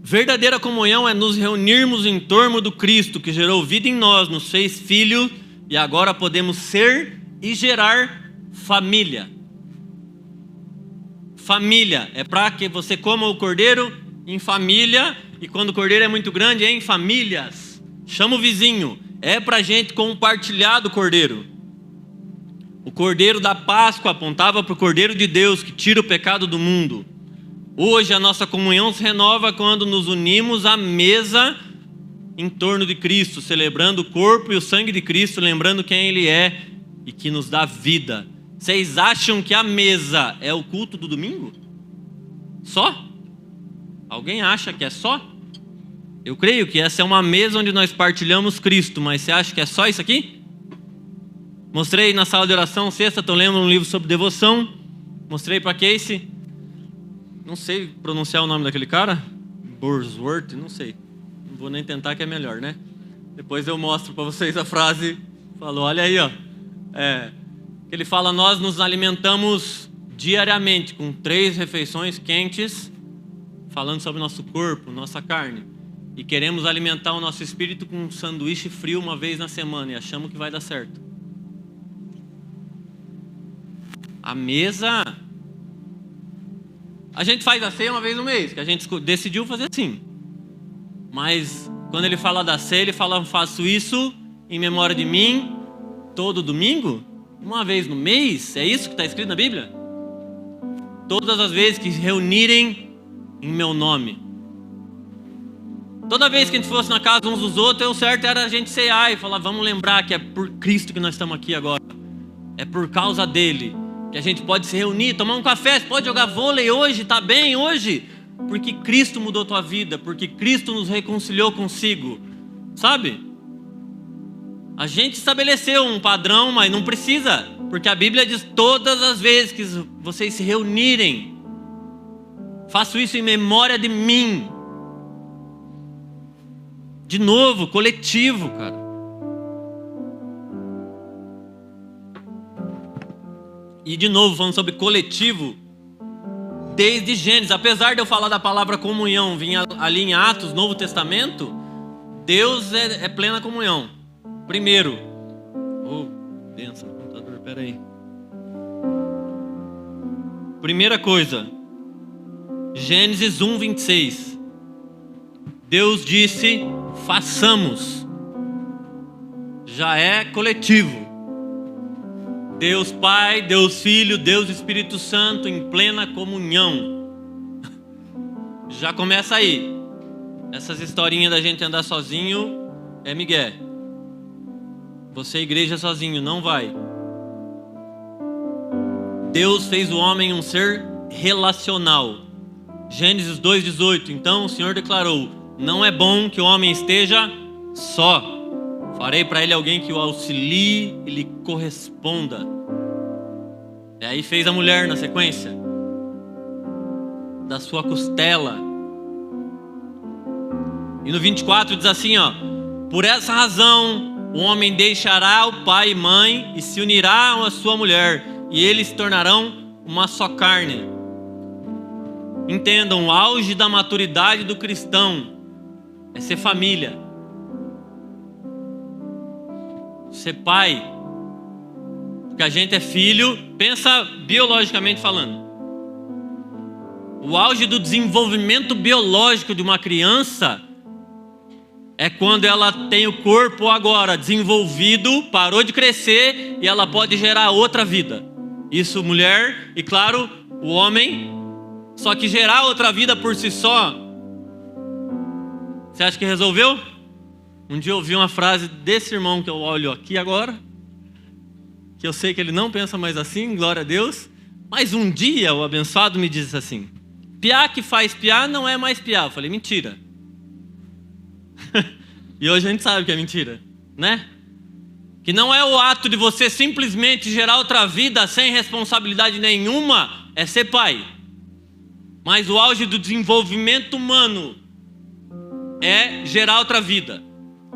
Verdadeira comunhão é nos reunirmos em torno do Cristo, que gerou vida em nós, nos fez filho, e agora podemos ser e gerar família. Família é para que você coma o cordeiro em família, e quando o cordeiro é muito grande, é em famílias. Chama o vizinho, é para a gente compartilhar do cordeiro. O cordeiro da Páscoa apontava para o cordeiro de Deus, que tira o pecado do mundo. Hoje a nossa comunhão se renova quando nos unimos à mesa em torno de Cristo, celebrando o corpo e o sangue de Cristo, lembrando quem Ele é e que nos dá vida. Vocês acham que a mesa é o culto do domingo? Só? Alguém acha que é só? Eu creio que essa é uma mesa onde nós partilhamos Cristo, mas você acha que é só isso aqui? Mostrei na sala de oração sexta, estou lendo um livro sobre devoção, mostrei para Casey. Não sei pronunciar o nome daquele cara. Borsworth, não sei. Não vou nem tentar, que é melhor, né? Depois eu mostro para vocês a frase. Falou, olha aí, ó. Ele fala, nós nos alimentamos diariamente com 3 refeições quentes, falando sobre nosso corpo, nossa carne. E queremos alimentar o nosso espírito com um sanduíche frio uma vez na semana. E achamos que vai dar certo. A mesa... A gente faz a ceia uma vez no mês, que a gente decidiu fazer assim. Mas quando ele fala da ceia, ele fala, faço isso em memória de mim, todo domingo, uma vez no mês. É isso que está escrito na Bíblia? Todas as vezes que se reunirem em meu nome. Toda vez que a gente fosse na casa uns dos outros, o certo era a gente cear e falar, vamos lembrar que é por Cristo que nós estamos aqui agora. É por causa dele que a gente pode se reunir, tomar um café, pode jogar vôlei hoje, tá bem hoje? Porque Cristo mudou tua vida, porque Cristo nos reconciliou consigo, sabe? A gente estabeleceu um padrão, mas não precisa, porque a Bíblia diz todas as vezes que vocês se reunirem, faço isso em memória de mim. De novo, coletivo, cara. E de novo, falando sobre coletivo, desde Gênesis, apesar de eu falar da palavra comunhão, vinha ali em Atos, Novo Testamento, Deus é plena comunhão. Primeiro, denso no computador, peraí. Primeira coisa, Gênesis 1:26. Deus disse, façamos. Já é coletivo. Deus Pai, Deus Filho, Deus Espírito Santo em plena comunhão. Já começa aí. Essas historinhas da gente andar sozinho é migué. Você igreja sozinho, não vai. Deus fez o homem um ser relacional. Gênesis 2:18. Então o Senhor declarou, não é bom que o homem esteja só. Farei para ele alguém que o auxilie e lhe corresponda. E aí fez a mulher na sequência. Da sua costela. E no 24 diz assim, ó. Por essa razão, o homem deixará o pai e mãe e se unirá à sua mulher. E eles se tornarão uma só carne. Entendam, o auge da maturidade do cristão é ser família. Ser pai, porque a gente é filho, pensa biologicamente falando. O auge do desenvolvimento biológico de uma criança é quando ela tem o corpo agora desenvolvido, parou de crescer e ela pode gerar outra vida. Isso, mulher e, claro, o homem. Só que gerar outra vida por si só, você acha que resolveu? Um dia eu ouvi uma frase desse irmão que eu olho aqui agora, que eu sei que ele não pensa mais assim, glória a Deus. Mas um dia o abençoado me disse assim: piá que faz piá não é mais piá. Eu falei, mentira. E hoje a gente sabe que é mentira, né? Que não é o ato de você simplesmente gerar outra vida sem responsabilidade nenhuma, é ser pai. Mas o auge do desenvolvimento humano é gerar outra vida.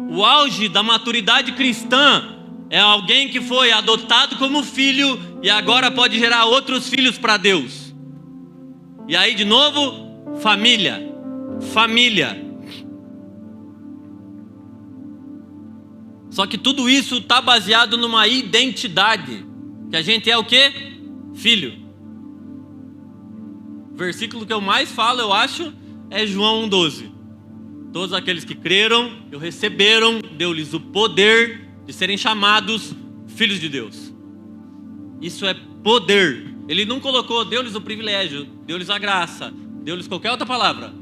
O auge da maturidade cristã é alguém que foi adotado como filho e agora pode gerar outros filhos para Deus. E aí de novo, família. Família. Só que tudo isso está baseado numa identidade. Que a gente é o quê? Filho. O versículo que eu mais falo, eu acho, é João 1,12. Todos aqueles que creram e o receberam, deu-lhes o poder de serem chamados filhos de Deus. Isso é poder. Ele não colocou, deu-lhes o privilégio, deu-lhes a graça, deu-lhes qualquer outra palavra.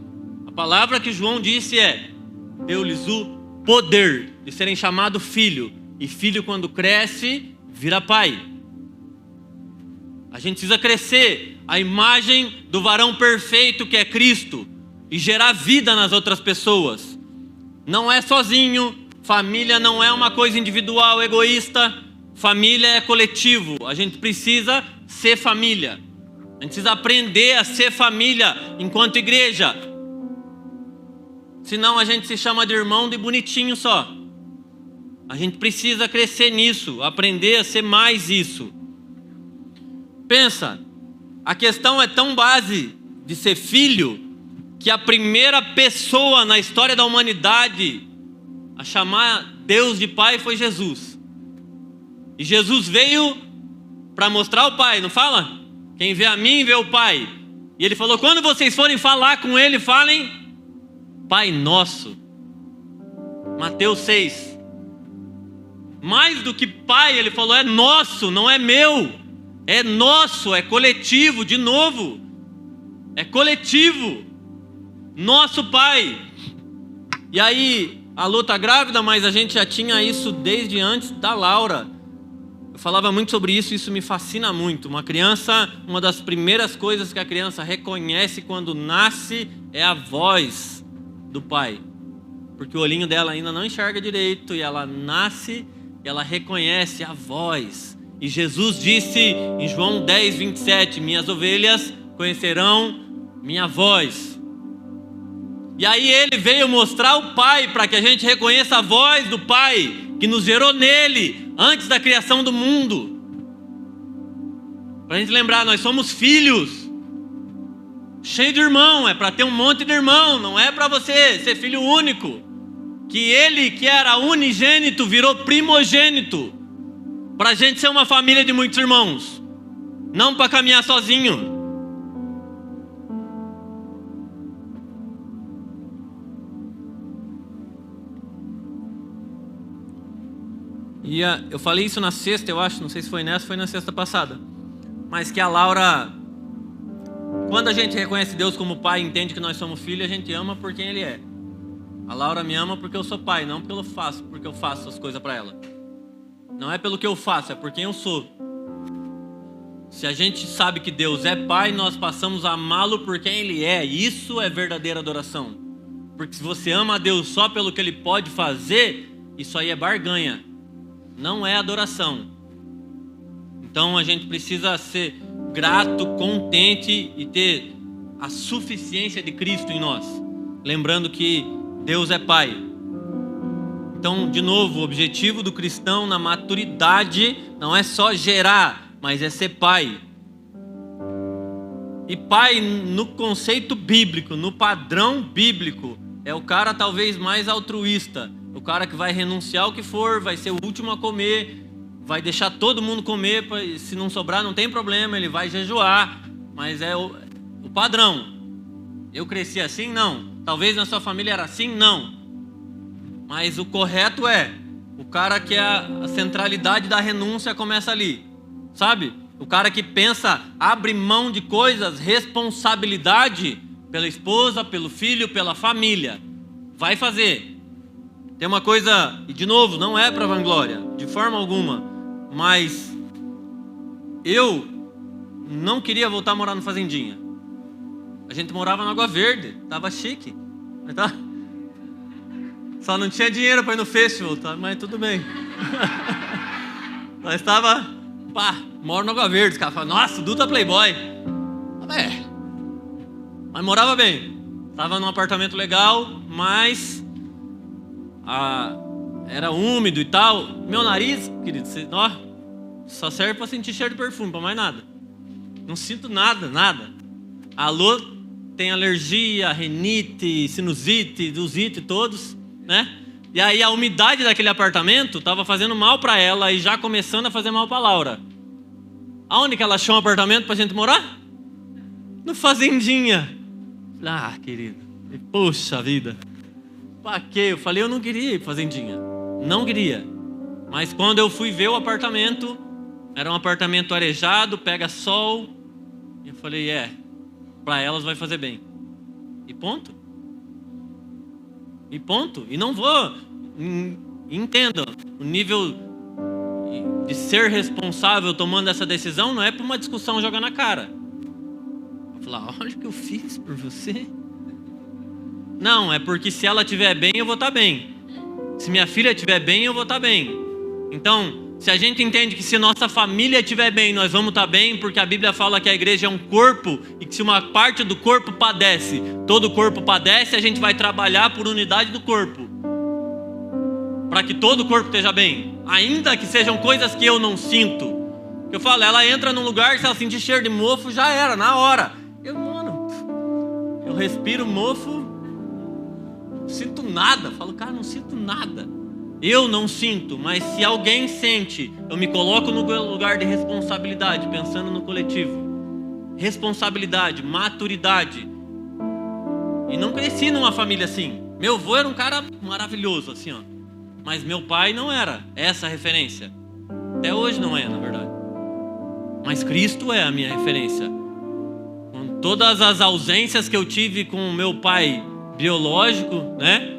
A palavra que João disse é: deu-lhes o poder de serem chamados filho. E filho, quando cresce, vira pai. A gente precisa crescer a imagem do varão perfeito que é Cristo e gerar vida nas outras pessoas. Não é sozinho. Família não é uma coisa individual, egoísta. Família é coletivo. A gente precisa ser família. A gente precisa aprender a ser família enquanto igreja. Senão a gente se chama de irmão de bonitinho só. A gente precisa crescer nisso, aprender a ser mais isso. Pensa, a questão é tão base de ser filho, que a primeira pessoa na história da humanidade a chamar Deus de Pai foi Jesus. E Jesus veio para mostrar o Pai, não fala? Quem vê a mim, vê o Pai. E ele falou, quando vocês forem falar com ele, falem Pai Nosso. Mateus 6. Mais do que Pai, ele falou, é nosso, não é meu. É nosso, é coletivo, de novo. É coletivo. Nosso Pai. E aí, a Lu tá grávida, mas a gente já tinha isso desde antes da Laura. Eu falava muito sobre isso, isso me fascina muito. Uma criança, uma das primeiras coisas que a criança reconhece quando nasce é a voz do pai. Porque o olhinho dela ainda não enxerga direito e ela nasce e ela reconhece a voz. E Jesus disse em João 10, 27, minhas ovelhas conhecerão minha voz. E aí ele veio mostrar o Pai para que a gente reconheça a voz do Pai que nos gerou nele antes da criação do mundo. Para a gente lembrar, nós somos filhos, cheio de irmão, é para ter um monte de irmão, não é para você ser filho único. Que ele que era unigênito virou primogênito, para a gente ser uma família de muitos irmãos, não para caminhar sozinho. E eu falei isso na sexta, eu acho, não sei se foi nessa, foi na sexta passada. Mas que a Laura, quando a gente reconhece Deus como Pai, entende que nós somos filhos, a gente ama por quem Ele é. A Laura me ama porque eu sou pai, não porque eu faço as coisas para ela. Não é pelo que eu faço, é por quem eu sou. Se a gente sabe que Deus é Pai, nós passamos a amá-lo por quem Ele é. Isso é verdadeira adoração. Porque se você ama a Deus só pelo que Ele pode fazer, isso aí é barganha. Não é adoração. Então a gente precisa ser grato, contente e ter a suficiência de Cristo em nós. Lembrando que Deus é Pai. Então, de novo, o objetivo do cristão na maturidade não é só gerar, mas é ser pai. E pai, no conceito bíblico, no padrão bíblico, é o cara talvez mais altruísta. O cara que vai renunciar ao que for, vai ser o último a comer, vai deixar todo mundo comer, se não sobrar não tem problema, ele vai jejuar, mas é o padrão. Eu cresci assim? Não. Talvez na sua família era assim? Não. Mas o correto é, o cara que é a centralidade da renúncia começa ali, sabe? O cara que pensa, abre mão de coisas, responsabilidade pela esposa, pelo filho, pela família. Vai fazer. Tem uma coisa, e de novo, não é para vanglória, de forma alguma, mas eu não queria voltar a morar no Fazendinha. A gente morava na Água Verde, tava chique, tá? Só não tinha dinheiro para ir no festival, tá? Mas tudo bem. Nós tava, moro na Água Verde, os caras falam, nossa, Duda Playboy. Mas morava bem, tava num apartamento legal, mas era úmido e tal. Meu nariz, querido, só serve para sentir cheiro de perfume, para mais nada. Não sinto nada. Alô, tem alergia, rinite, sinusite, usite, todos, né? E aí a umidade daquele apartamento estava fazendo mal para ela e já começando a fazer mal para Laura. Aonde que ela achou um apartamento pra gente morar? No Fazendinha. Querido, poxa vida. Pra quê? Eu falei, eu não queria ir pra Fazendinha. Não queria. Mas quando eu fui ver o apartamento, era um apartamento arejado, pega sol. E eu falei, para elas vai fazer bem. E ponto. E não vou. Entendam, o nível de ser responsável tomando essa decisão não é para uma discussão jogar na cara. Vou falar, olha o que eu fiz por você. Não, é porque se ela estiver bem, eu vou estar bem. Se minha filha estiver bem, eu vou estar bem. Então, se a gente entende que se nossa família estiver bem, nós vamos estar bem, porque a Bíblia fala que a igreja é um corpo e que se uma parte do corpo padece, todo o corpo padece, a gente vai trabalhar por unidade do corpo, para que todo o corpo esteja bem, ainda que sejam coisas que eu não sinto. Eu falo, ela entra num lugar, se ela sentir cheiro de mofo, já era, na hora. Eu respiro mofo, não sinto nada. Falo, cara, não sinto nada. Eu não sinto, mas se alguém sente, eu me coloco no lugar de responsabilidade, pensando no coletivo. Responsabilidade, maturidade. E não cresci numa família assim. Meu avô era um cara maravilhoso, assim, ó. Mas meu pai não era essa referência. Até hoje não é, na verdade. Mas Cristo é a minha referência. Com todas as ausências que eu tive com o meu pai biológico, né?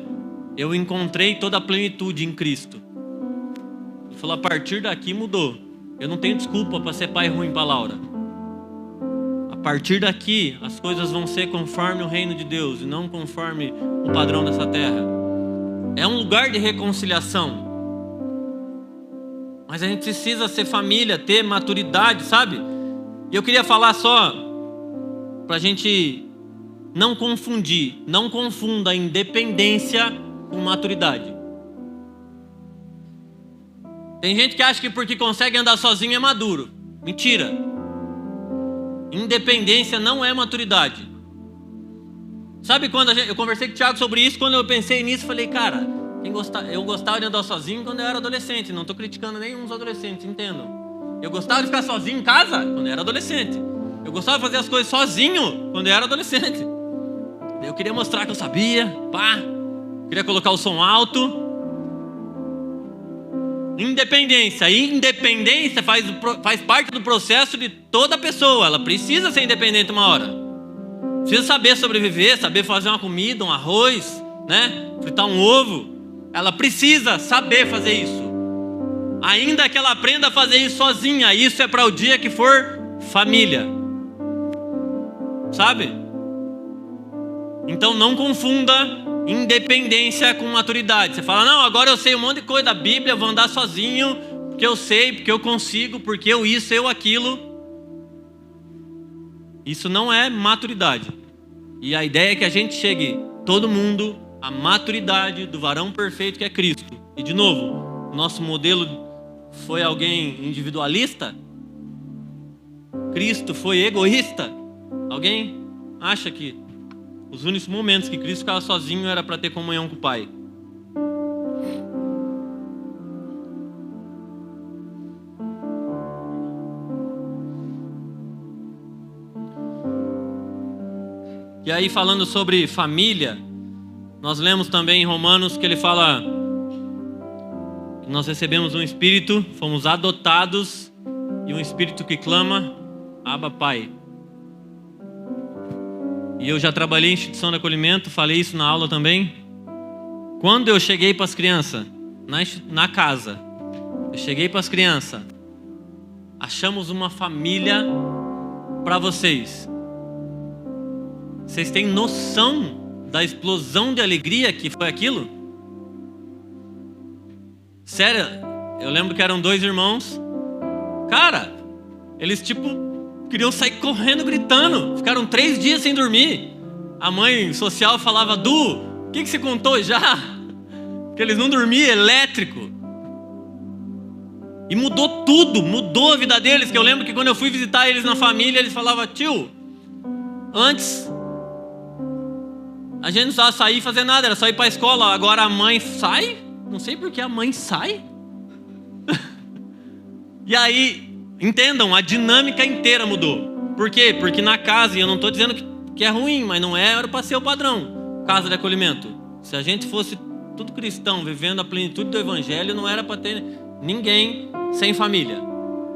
Eu encontrei toda a plenitude em Cristo. Ele falou, a partir daqui mudou. Eu não tenho desculpa para ser pai ruim para Laura. A partir daqui, as coisas vão ser conforme o reino de Deus e não conforme o padrão dessa terra. É um lugar de reconciliação. Mas a gente precisa ser família, ter maturidade, sabe? E eu queria falar só, para a gente não confundir, não confunda a independência com maturidade. Tem gente que acha que porque consegue andar sozinho é maduro. Mentira. Independência não é maturidade. Sabe quando eu conversei com o Thiago sobre isso, quando eu pensei nisso, falei, cara, eu gostava de andar sozinho quando eu era adolescente. Não estou criticando nenhum dos adolescentes, entendam. Eu gostava de ficar sozinho em casa quando eu era adolescente. Eu gostava de fazer as coisas sozinho quando eu era adolescente. Eu queria mostrar que eu sabia, queria colocar o som alto. Independência. E independência faz parte do processo de toda pessoa. Ela precisa ser independente uma hora. Precisa saber sobreviver, saber fazer uma comida, um arroz, né? Fritar um ovo. Ela precisa saber fazer isso. Ainda que ela aprenda a fazer isso sozinha. Isso é para o dia que for família. Sabe? Então não confunda independência com maturidade. Você fala, não, agora eu sei um monte de coisa da Bíblia, eu vou andar sozinho, porque eu sei, porque eu consigo, porque eu isso, eu aquilo. Isso não é maturidade. E a ideia é que a gente chegue, todo mundo, à maturidade do varão perfeito que é Cristo. E de novo, nosso modelo foi alguém individualista? Cristo foi egoísta? Alguém acha que os únicos momentos que Cristo ficava sozinho era para ter comunhão com o Pai? E aí, falando sobre família, nós lemos também em Romanos que ele fala que nós recebemos um espírito, fomos adotados, e um espírito que clama, Abba, Pai. E eu já trabalhei em instituição de acolhimento, falei isso na aula também. Quando eu cheguei para as crianças, na casa, eu cheguei para as crianças, achamos uma família para vocês. Vocês têm noção da explosão de alegria que foi aquilo? Sério, eu lembro que eram 2 irmãos. Cara, eles queriam sair correndo, gritando. Ficaram 3 dias sem dormir. A mãe social falava, Du, o que você contou já? Que eles não dormiam, elétrico. E mudou tudo, mudou a vida deles. Que eu lembro que quando eu fui visitar eles na família, eles falavam, tio, antes a gente não precisava sair e fazer nada, era só ir para a escola. Agora a mãe sai? Não sei por que a mãe sai. E aí, entendam, a dinâmica inteira mudou. Por quê? Porque na casa, e eu não estou dizendo que é ruim, mas não era para ser o padrão, casa de acolhimento. Se a gente fosse tudo cristão, vivendo a plenitude do evangelho, não era para ter ninguém sem família.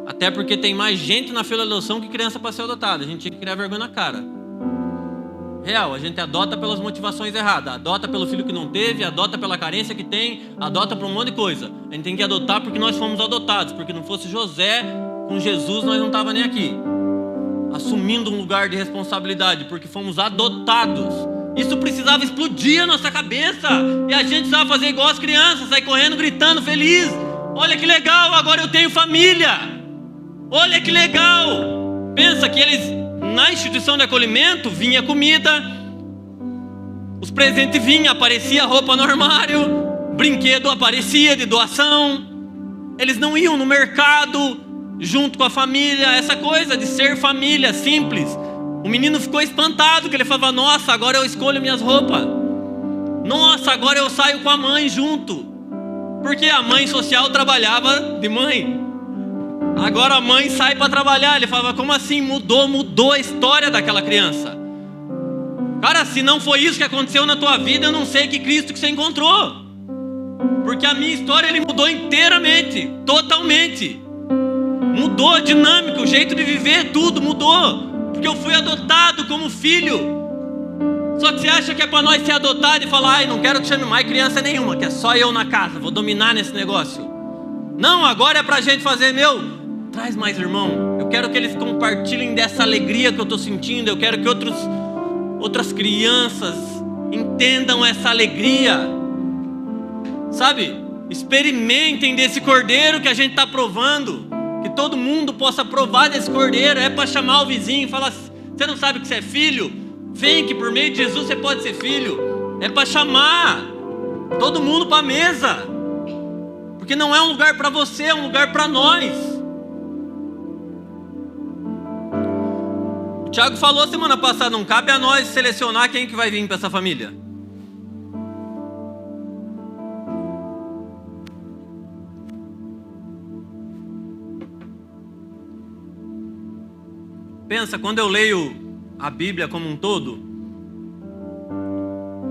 Até porque tem mais gente na fila de adoção que criança para ser adotada. A gente tinha que criar vergonha na cara. Real, a gente adota pelas motivações erradas. Adota pelo filho que não teve, adota pela carência que tem, adota por um monte de coisa. A gente tem que adotar porque nós fomos adotados. Porque não fosse José com Jesus, nós não estávamos nem aqui assumindo um lugar de responsabilidade, porque fomos adotados. Isso precisava explodir a nossa cabeça. E a gente precisava fazer igual as crianças, sair correndo, gritando, feliz. Olha que legal, agora eu tenho família. Olha que legal. Pensa que eles, na instituição de acolhimento, vinha comida, os presentes vinham, aparecia roupa no armário, brinquedo aparecia de doação. Eles não iam no mercado junto com a família, essa coisa de ser família simples. O menino ficou espantado, que ele falava, nossa, agora eu escolho minhas roupas. Nossa, agora eu saio com a mãe junto. Porque a mãe social trabalhava de mãe. Agora a mãe sai para trabalhar. Ele falava, como assim? Mudou a história daquela criança. Cara, se não foi isso que aconteceu na tua vida, eu não sei que Cristo que você encontrou. Porque a minha história, ele mudou inteiramente, totalmente. Mudou a dinâmica, o jeito de viver, tudo mudou. Porque eu fui adotado como filho. Só que você acha que é para nós ser adotado e falar, ai, não quero que chame mais criança nenhuma, que é só eu na casa, vou dominar nesse negócio. Não, agora é pra gente fazer, traz mais irmão. Eu quero que eles compartilhem dessa alegria que eu estou sentindo. Eu quero que outras crianças entendam essa alegria. Sabe? Experimentem desse cordeiro que a gente está provando. Que todo mundo possa provar desse cordeiro. É para chamar o vizinho e falar, você não sabe que você é filho? Vem que por meio de Jesus você pode ser filho. É para chamar todo mundo para a mesa. Porque não é um lugar para você, é um lugar para nós. O Thiago falou semana passada, não cabe a nós selecionar quem que vai vir para essa família. Pensa, quando eu leio a Bíblia como um todo,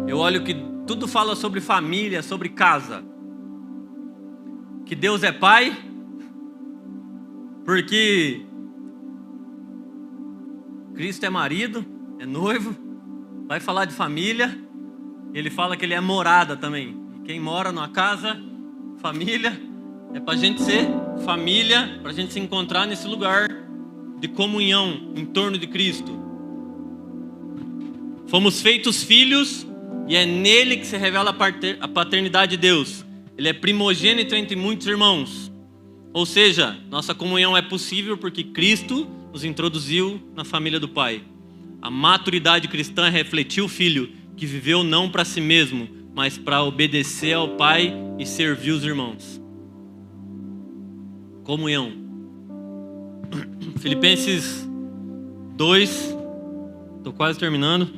eu olho que tudo fala sobre família, sobre casa. Que Deus é pai, porque Cristo é marido, é noivo, vai falar de família, ele fala que ele é morada também. E quem mora numa casa, família, é para a gente ser família, para a gente se encontrar nesse lugar de comunhão em torno de Cristo. Fomos feitos filhos e é nele que se revela a paternidade de Deus. Ele é primogênito entre muitos irmãos. Ou seja, nossa comunhão é possível porque Cristo nos introduziu na família do Pai. A maturidade cristã é refletir o Filho que viveu não para si mesmo, mas para obedecer ao Pai e servir os irmãos. Comunhão. Filipenses 2, estou quase terminando.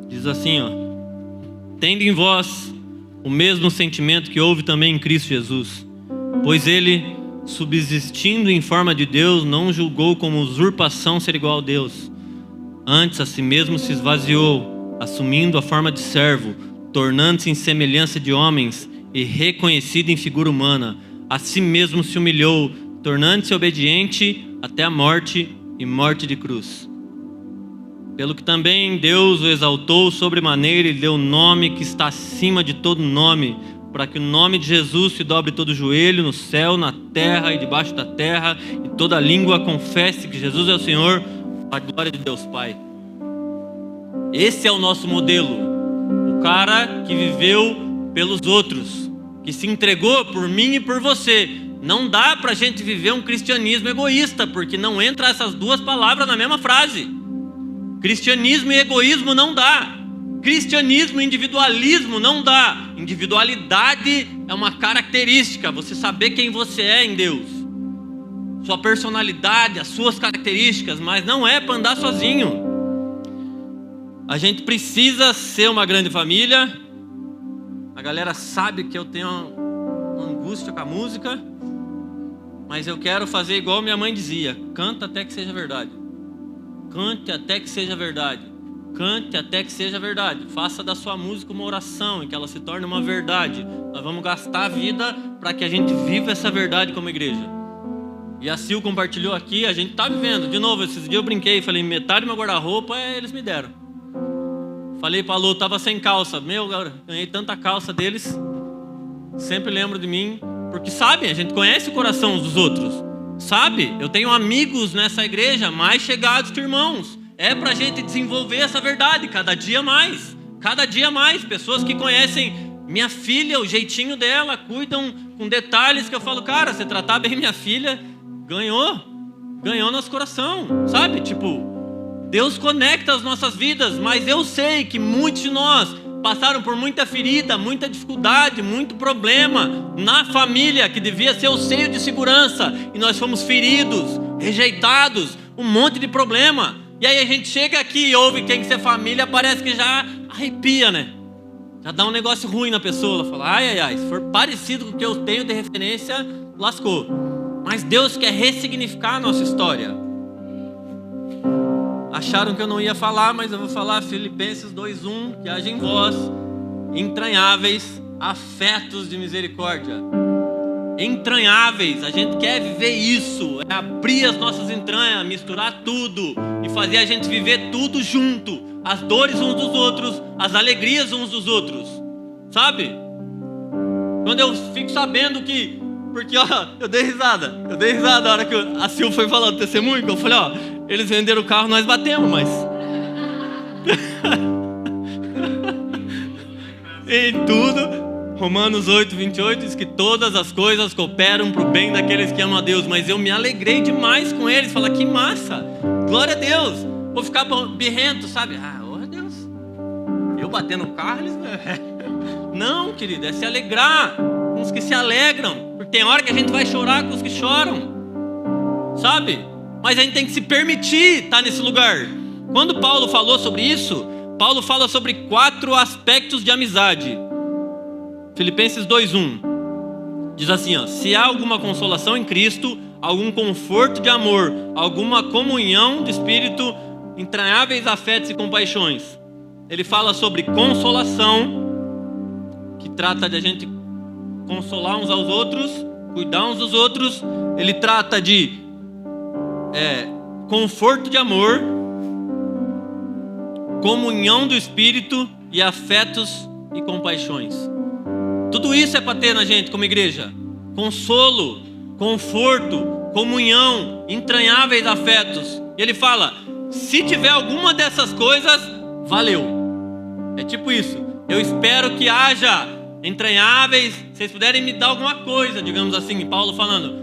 Diz assim, tende em vós o mesmo sentimento que houve também em Cristo Jesus, pois ele, subsistindo em forma de Deus, não julgou como usurpação ser igual a Deus. Antes, a si mesmo se esvaziou, assumindo a forma de servo, tornando-se em semelhança de homens e reconhecido em figura humana. A si mesmo se humilhou, tornando-se obediente até a morte e morte de cruz. Pelo que também Deus o exaltou sobremaneira e lhe deu o nome que está acima de todo nome, para que o nome de Jesus se dobre todo joelho no céu, na terra e debaixo da terra, e toda língua confesse que Jesus é o Senhor, para a glória de Deus Pai. Esse é o nosso modelo. O cara que viveu pelos outros, que se entregou por mim e por você. Não dá para a gente viver um cristianismo egoísta, porque não entra essas duas palavras na mesma frase. Cristianismo e egoísmo não dá. Cristianismo e individualismo não dá. Individualidade é uma característica, você saber quem você é em Deus, sua personalidade, as suas características, mas não é para andar sozinho. A gente precisa ser uma grande família. A galera sabe que eu tenho uma angústia com a música, mas eu quero fazer igual minha mãe dizia: canta até que seja verdade. Cante até que seja verdade. Cante até que seja verdade. Faça da sua música uma oração e que ela se torne uma verdade. Nós vamos gastar a vida para que a gente viva essa verdade como igreja. E a Sil compartilhou aqui, a gente está vivendo. De novo, esses dias eu brinquei, falei, metade do meu guarda-roupa eles me deram. Falei para a Lu, estava sem calça. Meu, ganhei tanta calça deles. Sempre lembro de mim. Porque sabem, a gente conhece o coração uns dos outros. Sabe, eu tenho amigos nessa igreja mais chegados que irmãos. É pra gente desenvolver essa verdade cada dia mais. Cada dia mais, pessoas que conhecem minha filha, o jeitinho dela, cuidam com detalhes que eu falo, cara, você tratar bem minha filha, ganhou nosso coração, sabe? Tipo, Deus conecta as nossas vidas, mas eu sei que muitos de nós passaram por muita ferida, muita dificuldade, muito problema na família, que devia ser o seio de segurança, e nós fomos feridos, rejeitados, um monte de problema. E aí a gente chega aqui e ouve quem que é família, parece que já arrepia, né? Já dá um negócio ruim na pessoa. Ela fala, ai, se for parecido com o que eu tenho de referência, lascou. Mas Deus quer ressignificar a nossa história. Acharam que eu não ia falar, mas eu vou falar. Filipenses 2:1, que haja em vós entranháveis afetos de misericórdia. Entranháveis, a gente quer viver isso, é abrir as nossas entranhas, misturar tudo e fazer a gente viver tudo junto, as dores uns dos outros, as alegrias uns dos outros, sabe? Quando eu fico sabendo que, porque eu dei risada a hora que a Sil foi falar do testemunho, que eu falei, eles venderam o carro, nós batemos, mas em tudo, Romanos 8:28 diz que todas as coisas cooperam para o bem daqueles que amam a Deus. Mas eu me alegrei demais com eles. Fala, que massa, glória a Deus. Vou ficar birrento, sabe? Deus, eu bater no carro, eles... Não, querido, é se alegrar com os que se alegram. Porque tem hora que a gente vai chorar com os que choram, sabe? Mas a gente tem que se permitir estar nesse lugar. Quando Paulo falou sobre isso, Paulo fala sobre 4 aspectos de amizade. Filipenses 2:1 diz assim, se há alguma consolação em Cristo, algum conforto de amor, alguma comunhão de espírito, entranháveis afetos e compaixões. Ele fala sobre consolação, que trata de a gente consolar uns aos outros, cuidar uns dos outros. Ele trata de conforto de amor, comunhão do espírito e afetos e compaixões. Tudo isso é para ter na gente como igreja. Consolo, conforto, comunhão, entranháveis afetos. E ele fala, se tiver alguma dessas coisas, valeu. É tipo isso. Eu espero que haja entranháveis, vocês puderem me dar alguma coisa, digamos assim, Paulo falando,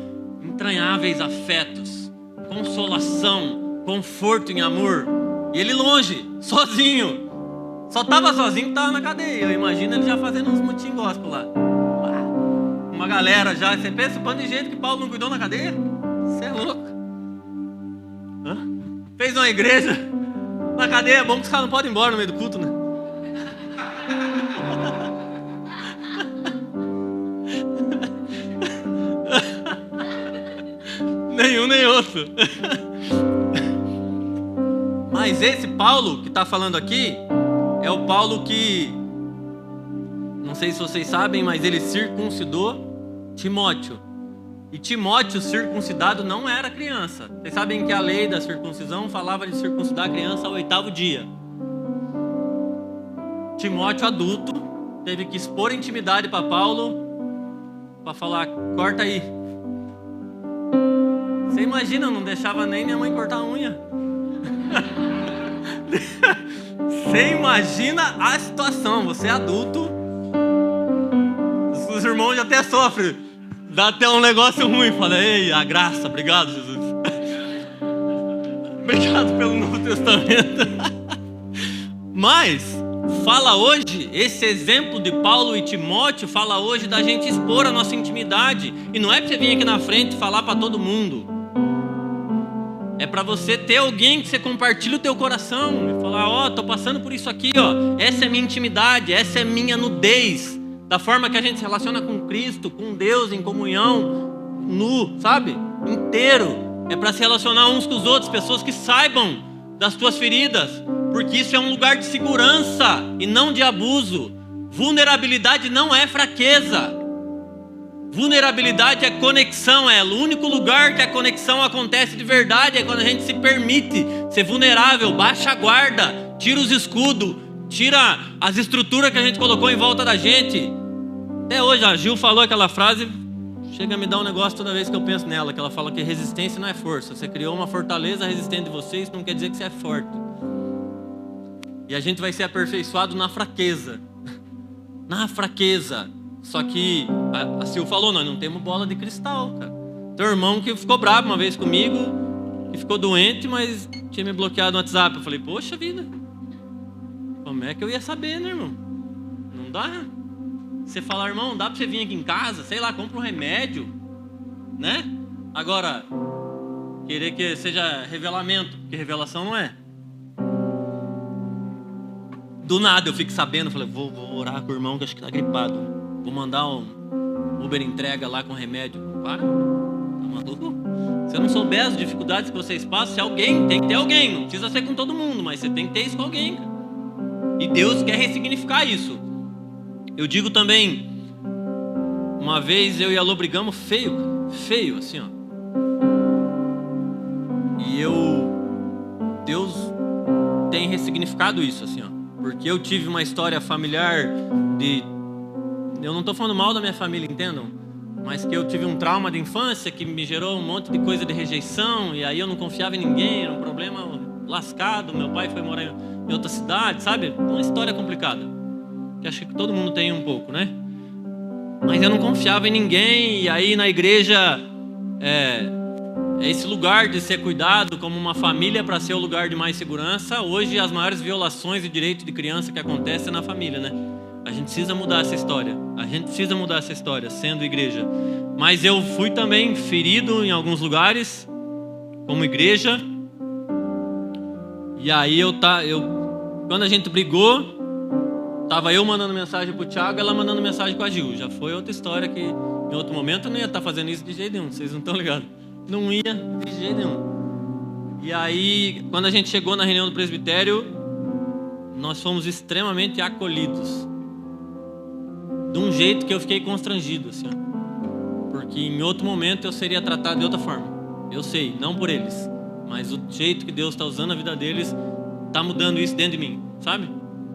entranháveis afetos, consolação, conforto em amor. E ele longe, sozinho. Só estava sozinho que estava na cadeia. Eu imagino ele já fazendo uns mutim gospel lá. Uma galera já. Você pensa o bando de gente que Paulo não cuidou na cadeia? Você é louco. Fez uma igreja na cadeia. É bom que os caras não podem ir embora no meio do culto, né? Nenhum nem outro. Mas esse Paulo que está falando aqui é o Paulo que, não sei se vocês sabem, mas ele circuncidou Timóteo. E Timóteo circuncidado não era criança. Vocês sabem que a lei da circuncisão falava de circuncidar a criança ao 8º dia. Timóteo adulto teve que expor intimidade para Paulo, para falar, corta aí. Você imagina, eu não deixava nem minha mãe cortar a unha. Você imagina a situação, você é adulto, os irmãos já até sofrem, dá até um negócio ruim, fala, ei, a graça, obrigado Jesus. Obrigado pelo Novo Testamento. Mas fala hoje, esse exemplo de Paulo e Timóteo fala hoje da gente expor a nossa intimidade. E não é para você vir aqui na frente e falar para todo mundo. É para você ter alguém que você compartilha o teu coração e falar, ó, tô passando por isso aqui, ó. Essa é minha intimidade, essa é minha nudez, da forma que a gente se relaciona com Cristo, com Deus, em comunhão, nu, sabe? Inteiro. É para se relacionar uns com os outros, pessoas que saibam das tuas feridas, porque isso é um lugar de segurança e não de abuso. Vulnerabilidade não é fraqueza. Vulnerabilidade é conexão, é o único lugar que a conexão acontece de verdade, é quando a gente se permite ser vulnerável, baixa a guarda, tira os escudos, tira as estruturas que a gente colocou em volta da gente. Até hoje a Gil falou aquela frase, chega a me dar um negócio toda vez que eu penso nela, que ela fala que resistência não é força. Você criou uma fortaleza resistente de você, isso não quer dizer que você é forte. E a gente vai ser aperfeiçoado na fraqueza. Na fraqueza. Só que a Sil falou, nós não temos bola de cristal, cara. Teu irmão que ficou bravo uma vez comigo, que ficou doente, mas tinha me bloqueado no WhatsApp. Eu falei, poxa vida, como é que eu ia saber, né, irmão? Não dá. Você falar, irmão, dá pra você vir aqui em casa, sei lá, compra um remédio, né? Agora, querer que seja revelamento, porque revelação não é. Do nada eu fico sabendo, falei, vou orar com o irmão que acho que tá gripado. Vou mandar um Uber entrega lá com remédio. Para, tá maluco? Se eu não souber as dificuldades que vocês passam, se alguém, tem que ter alguém. Não precisa ser com todo mundo, mas você tem que ter isso com alguém, cara. E Deus quer ressignificar isso. Eu digo também, uma vez eu e a Lô brigamos feio, cara. Feio, assim, ó. E Deus tem ressignificado isso, assim, ó. Porque eu tive uma história familiar de... Eu não estou falando mal da minha família, entendam? Mas que eu tive um trauma de infância que me gerou um monte de coisa de rejeição. E aí eu não confiava em ninguém, era um problema lascado. Meu pai foi morar em outra cidade, sabe? Uma história complicada. Que acho que todo mundo tem um pouco, né? Mas eu não confiava em ninguém. E aí na igreja é esse lugar de ser cuidado como uma família para ser o lugar de mais segurança. Hoje as maiores violações de direito de criança que acontecem é na família, né? A gente precisa mudar essa história. A gente precisa mudar essa história, sendo igreja. Mas eu fui também ferido em alguns lugares, como igreja. E aí quando a gente brigou, tava eu mandando mensagem pro Thiago, ela mandando mensagem com a Gil. Já foi outra história que em outro momento eu não ia estar fazendo isso de jeito nenhum. Vocês não estão ligados? Não ia de jeito nenhum. E aí, quando a gente chegou na reunião do presbitério, nós fomos extremamente acolhidos. De um jeito que eu fiquei constrangido, assim, ó. Porque em outro momento eu seria tratado de outra forma. Eu sei, não por eles, mas o jeito que Deus está usando a vida deles está mudando isso dentro de mim, sabe?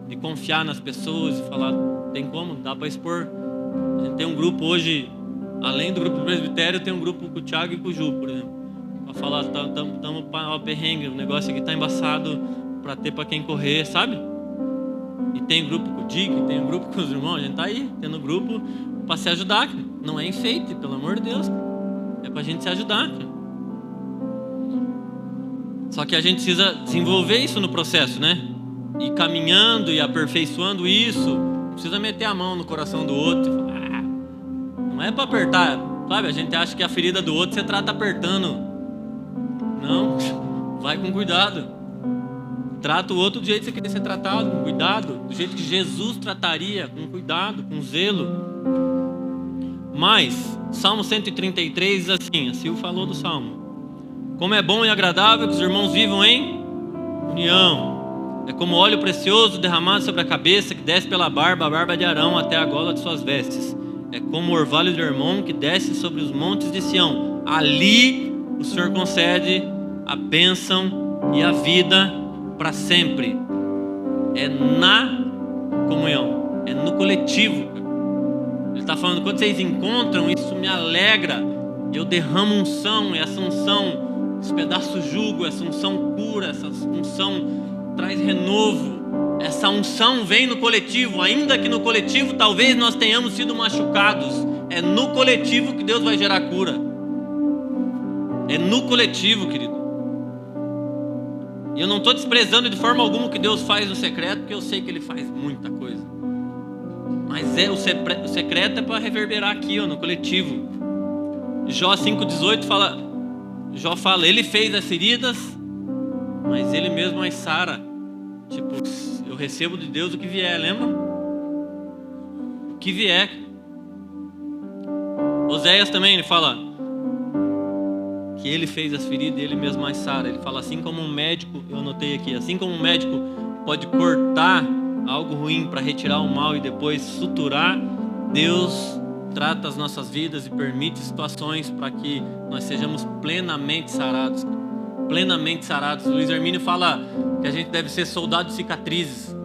De confiar nas pessoas e falar, tem como, dá para expor. A gente tem um grupo hoje, além do grupo do presbitério, tem um grupo com o Thiago e com o Ju, por exemplo. Para falar, estamos para o perrengue, o negócio aqui está embaçado para ter para quem correr, sabe? E tem grupo com o Dick, tem um grupo com os irmãos, a gente tá aí, tendo grupo para se ajudar, cara. Não é enfeite, pelo amor de Deus, cara. É pra gente se ajudar, cara. Só que a gente precisa desenvolver isso no processo, né? E caminhando e aperfeiçoando isso, não precisa meter a mão no coração do outro e falar, não é para apertar, sabe? A gente acha que a ferida do outro você trata apertando. Não, vai com cuidado. Trata o outro do jeito que você queria ser tratado, com cuidado, do jeito que Jesus trataria, com cuidado, com zelo. Mas, Salmo 133 diz assim, a Sil falou do Salmo. Como é bom e agradável que os irmãos vivam em união. É como óleo precioso derramado sobre a cabeça, que desce pela barba, a barba de Arão, até a gola de suas vestes. É como o orvalho de Hermon, que desce sobre os montes de Sião. Ali o Senhor concede a bênção e a vida para sempre. É na comunhão, é no coletivo. Ele está falando, quando vocês encontram, isso me alegra. Eu derramo unção, e essa unção despedaça o jugo, essa unção cura, essa unção traz renovo. Essa unção vem no coletivo, ainda que no coletivo talvez nós tenhamos sido machucados. É no coletivo que Deus vai gerar cura. É no coletivo, querido. E eu não estou desprezando de forma alguma o que Deus faz no secreto, porque eu sei que Ele faz muita coisa. Mas o secreto é para reverberar aqui, ó, no coletivo. Jó 5,18 fala, Jó fala, Ele fez as feridas, mas Ele mesmo as sara. Tipo, eu recebo de Deus o que vier, lembra? O que vier. Oséias também, ele fala que Ele fez as feridas e Ele mesmo as sara. Ele fala, assim como um médico, eu anotei aqui, assim como um médico pode cortar algo ruim para retirar o mal e depois suturar, Deus trata as nossas vidas e permite situações para que nós sejamos plenamente sarados. Plenamente sarados. Luiz Hermínio fala que a gente deve ser soldado de cicatrizes.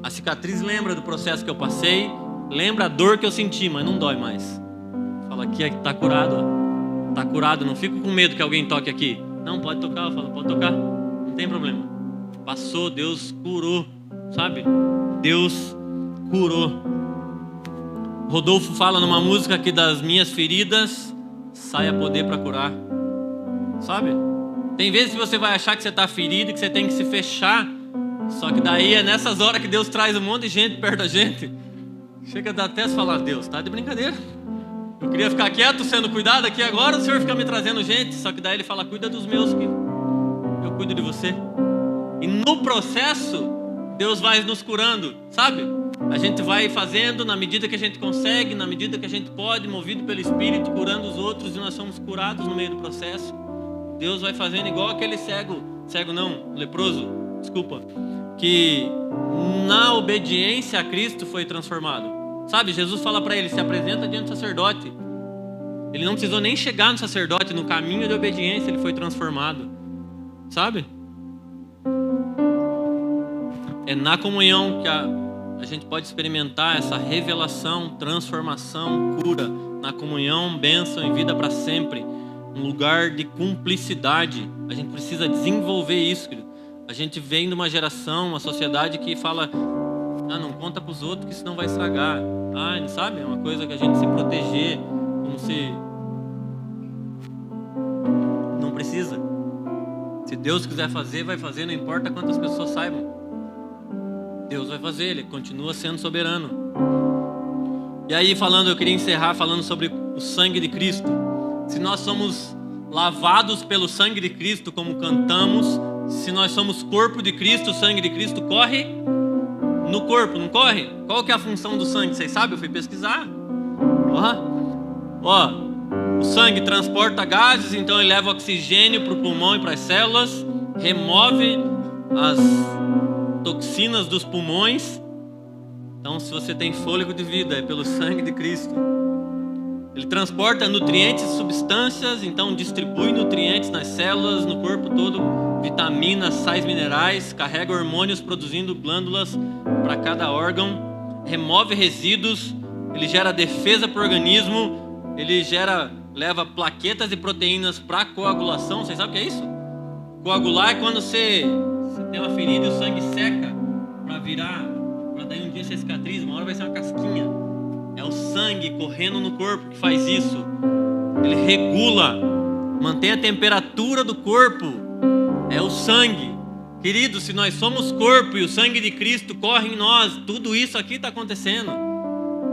A cicatriz lembra do processo que eu passei, lembra a dor que eu senti, mas não dói mais. Fala aqui, está curado, ó. Está curado, não fico com medo que alguém toque aqui. Não, pode tocar, eu falo, pode tocar, não tem problema. Passou, Deus curou, sabe? Deus curou. Rodolfo fala numa música que das minhas feridas saia poder para curar, sabe? Tem vezes que você vai achar que você está ferido e que você tem que se fechar. Só que daí é nessas horas que Deus traz um monte de gente perto da gente. Chega a dar até se falar, Deus, tá de brincadeira. Eu queria ficar quieto, sendo cuidado aqui agora, o Senhor fica me trazendo gente. Só que daí Ele fala, cuida dos meus, que eu cuido de você. E no processo, Deus vai nos curando, sabe? A gente vai fazendo na medida que a gente consegue, na medida que a gente pode, movido pelo Espírito, curando os outros, e nós somos curados no meio do processo. Deus vai fazendo igual aquele cego não, leproso, desculpa, que na obediência a Cristo foi transformado. Sabe, Jesus fala para ele, se apresenta diante do sacerdote. Ele não precisou nem chegar no sacerdote, no caminho de obediência ele foi transformado. Sabe? É na comunhão que a gente pode experimentar essa revelação, transformação, cura. Na comunhão, bênção e vida para sempre. Um lugar de cumplicidade. A gente precisa desenvolver isso, querido. A gente vem de uma geração, uma sociedade que fala, não conta para os outros que senão vai estragar. Sabe? É uma coisa que a gente se proteger, como se não precisa. Se Deus quiser fazer, vai fazer, não importa quantas pessoas saibam. Deus vai fazer, Ele continua sendo soberano. E aí eu queria encerrar falando sobre o sangue de Cristo. Se nós somos lavados pelo sangue de Cristo, como cantamos, se nós somos corpo de Cristo, o sangue de Cristo corre no corpo, não corre? Qual que é a função do sangue? Vocês sabem? Eu fui pesquisar. O sangue transporta gases, então ele leva oxigênio para o pulmão e para as células, remove as toxinas dos pulmões. Então, se você tem fôlego de vida, é pelo sangue de Cristo. Ele transporta nutrientes e substâncias, então distribui nutrientes nas células, no corpo todo, vitaminas, sais minerais, carrega hormônios produzindo glândulas para cada órgão, remove resíduos, ele gera defesa para o organismo, ele leva plaquetas e proteínas para coagulação. Vocês sabem o que é isso? Coagular é quando você tem uma ferida e o sangue seca para daí um dia ser cicatriz, uma hora vai ser uma casquinha. É o sangue correndo no corpo que faz isso. Ele regula, mantém a temperatura do corpo. É o sangue. Querido, se nós somos corpo e o sangue de Cristo corre em nós, tudo isso aqui está acontecendo.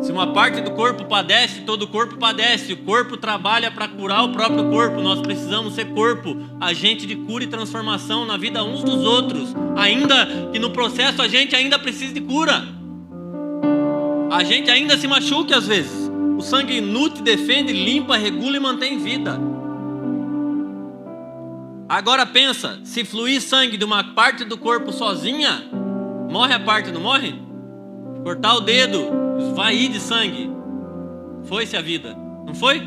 Se uma parte do corpo padece, todo o corpo padece. O corpo trabalha para curar o próprio corpo. Nós precisamos ser corpo, agente de cura e transformação na vida uns dos outros. Ainda que no processo a gente ainda precise de cura. A gente ainda se machuque às vezes. O sangue nutre, defende, limpa, regula e mantém vida. Agora pensa, se fluir sangue de uma parte do corpo sozinha, morre a parte, não morre? Cortar o dedo, esvair de sangue, foi-se a vida, não foi?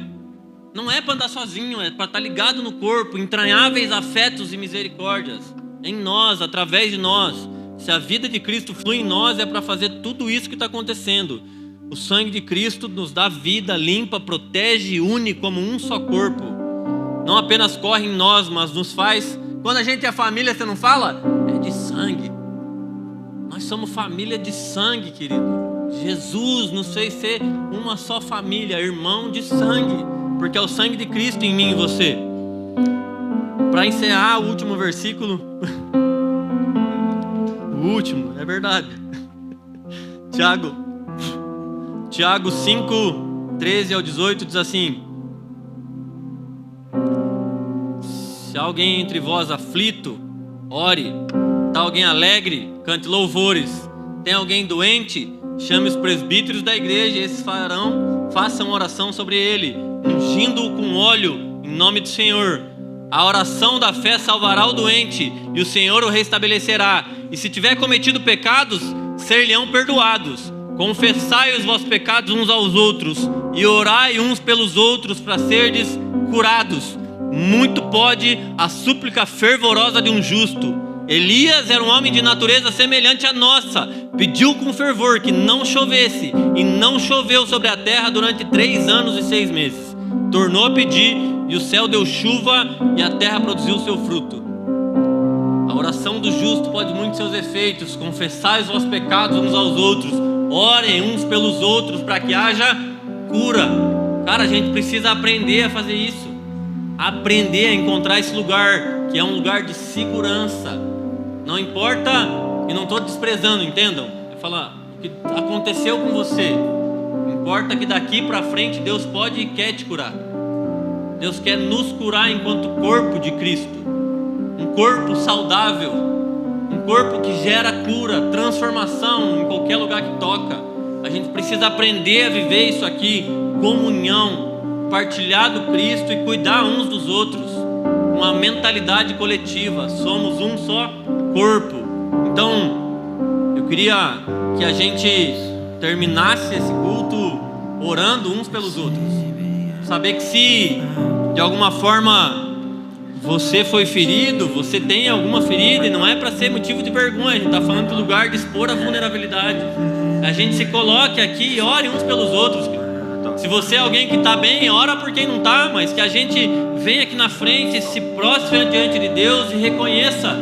Não é para andar sozinho, é para estar ligado no corpo, entranháveis afetos e misericórdias em nós, através de nós. Se a vida de Cristo flui em nós, é para fazer tudo isso que está acontecendo. O sangue de Cristo nos dá vida, limpa, protege e une como um só corpo. Não apenas corre em nós, mas nos faz... Quando a gente é família, você não fala? É de sangue. Nós somos família de sangue, querido. Jesus nos fez ser uma só família, irmão de sangue. Porque é o sangue de Cristo em mim e você. Para encerrar o último versículo... O último, é verdade. Tiago 5, 13 ao 18 diz assim: se alguém entre vós aflito, ore. Está alguém alegre, cante louvores. Tem alguém doente, chame os presbíteros da igreja, e esses façam oração sobre ele, ungindo-o com óleo em nome do Senhor. A oração da fé salvará o doente, e o Senhor o restabelecerá. E se tiver cometido pecados, ser-lhe-ão perdoados. Confessai os vossos pecados uns aos outros, e orai uns pelos outros para serdes curados. Muito pode a súplica fervorosa de um justo. Elias era um homem de natureza semelhante à nossa. Pediu com fervor que não chovesse, e não choveu sobre a terra durante 3 anos e 6 meses. Tornou a pedir, e o céu deu chuva, e a terra produziu o seu fruto. A oração do justo pode muito seus efeitos. Confessai os vossos pecados uns aos outros, orem uns pelos outros para que haja cura. Cara, a gente precisa aprender a fazer isso. Aprender a encontrar esse lugar, que é um lugar de segurança. Não importa, e não estou desprezando, entendam? É falar o que aconteceu com você. Importa que daqui para frente Deus pode e quer te curar. Deus quer nos curar enquanto corpo de Cristo. Um corpo saudável, um corpo que gera cura, transformação em qualquer lugar que toca. A gente precisa aprender a viver isso aqui, comunhão, partilhar do Cristo e cuidar uns dos outros, uma mentalidade coletiva. Somos um só corpo. Então, eu queria que a gente terminasse esse culto orando uns pelos outros. Saber que se de alguma forma você foi ferido, você tem alguma ferida, e não é para ser motivo de vergonha, a gente está falando do lugar de expor a vulnerabilidade. A gente se coloque aqui e ore uns pelos outros. Se você é alguém que está bem, ora por quem não está, mas que a gente venha aqui na frente, se prostre diante de Deus e reconheça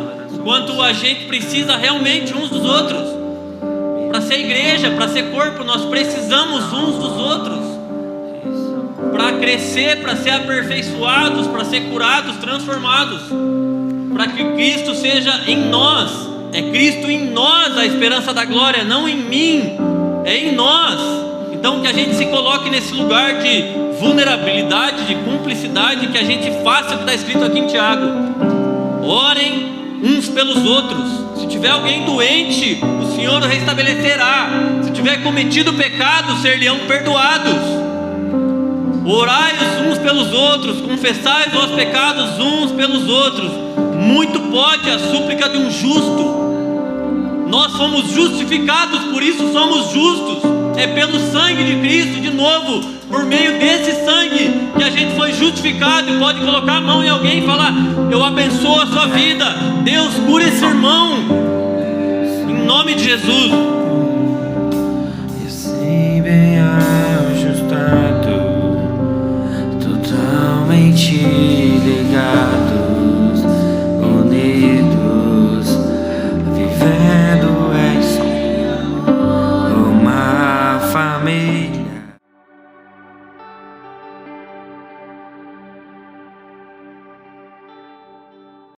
quanto a gente precisa realmente uns dos outros. Para ser igreja, para ser corpo, nós precisamos uns dos outros. Para crescer, para ser aperfeiçoados, para ser curados, transformados, para que Cristo seja em nós. É Cristo em nós a esperança da glória, não em mim, é em nós. Então que a gente se coloque nesse lugar de vulnerabilidade, de cumplicidade, que a gente faça o que está escrito aqui em Tiago. Orem uns pelos outros. Se tiver alguém doente, o Senhor o restabelecerá. Se tiver cometido pecado, ser-lhe-ão perdoados. Orai uns pelos outros, confessai os vossos pecados uns pelos outros. Muito pode a súplica de um justo. Nós somos justificados, por isso somos justos. É pelo sangue de Cristo, de novo, por meio desse sangue que a gente foi justificado. E pode colocar a mão em alguém e falar: eu abençoo a sua vida, Deus cura esse irmão, em nome de Jesus. E assim bem ajustado, totalmente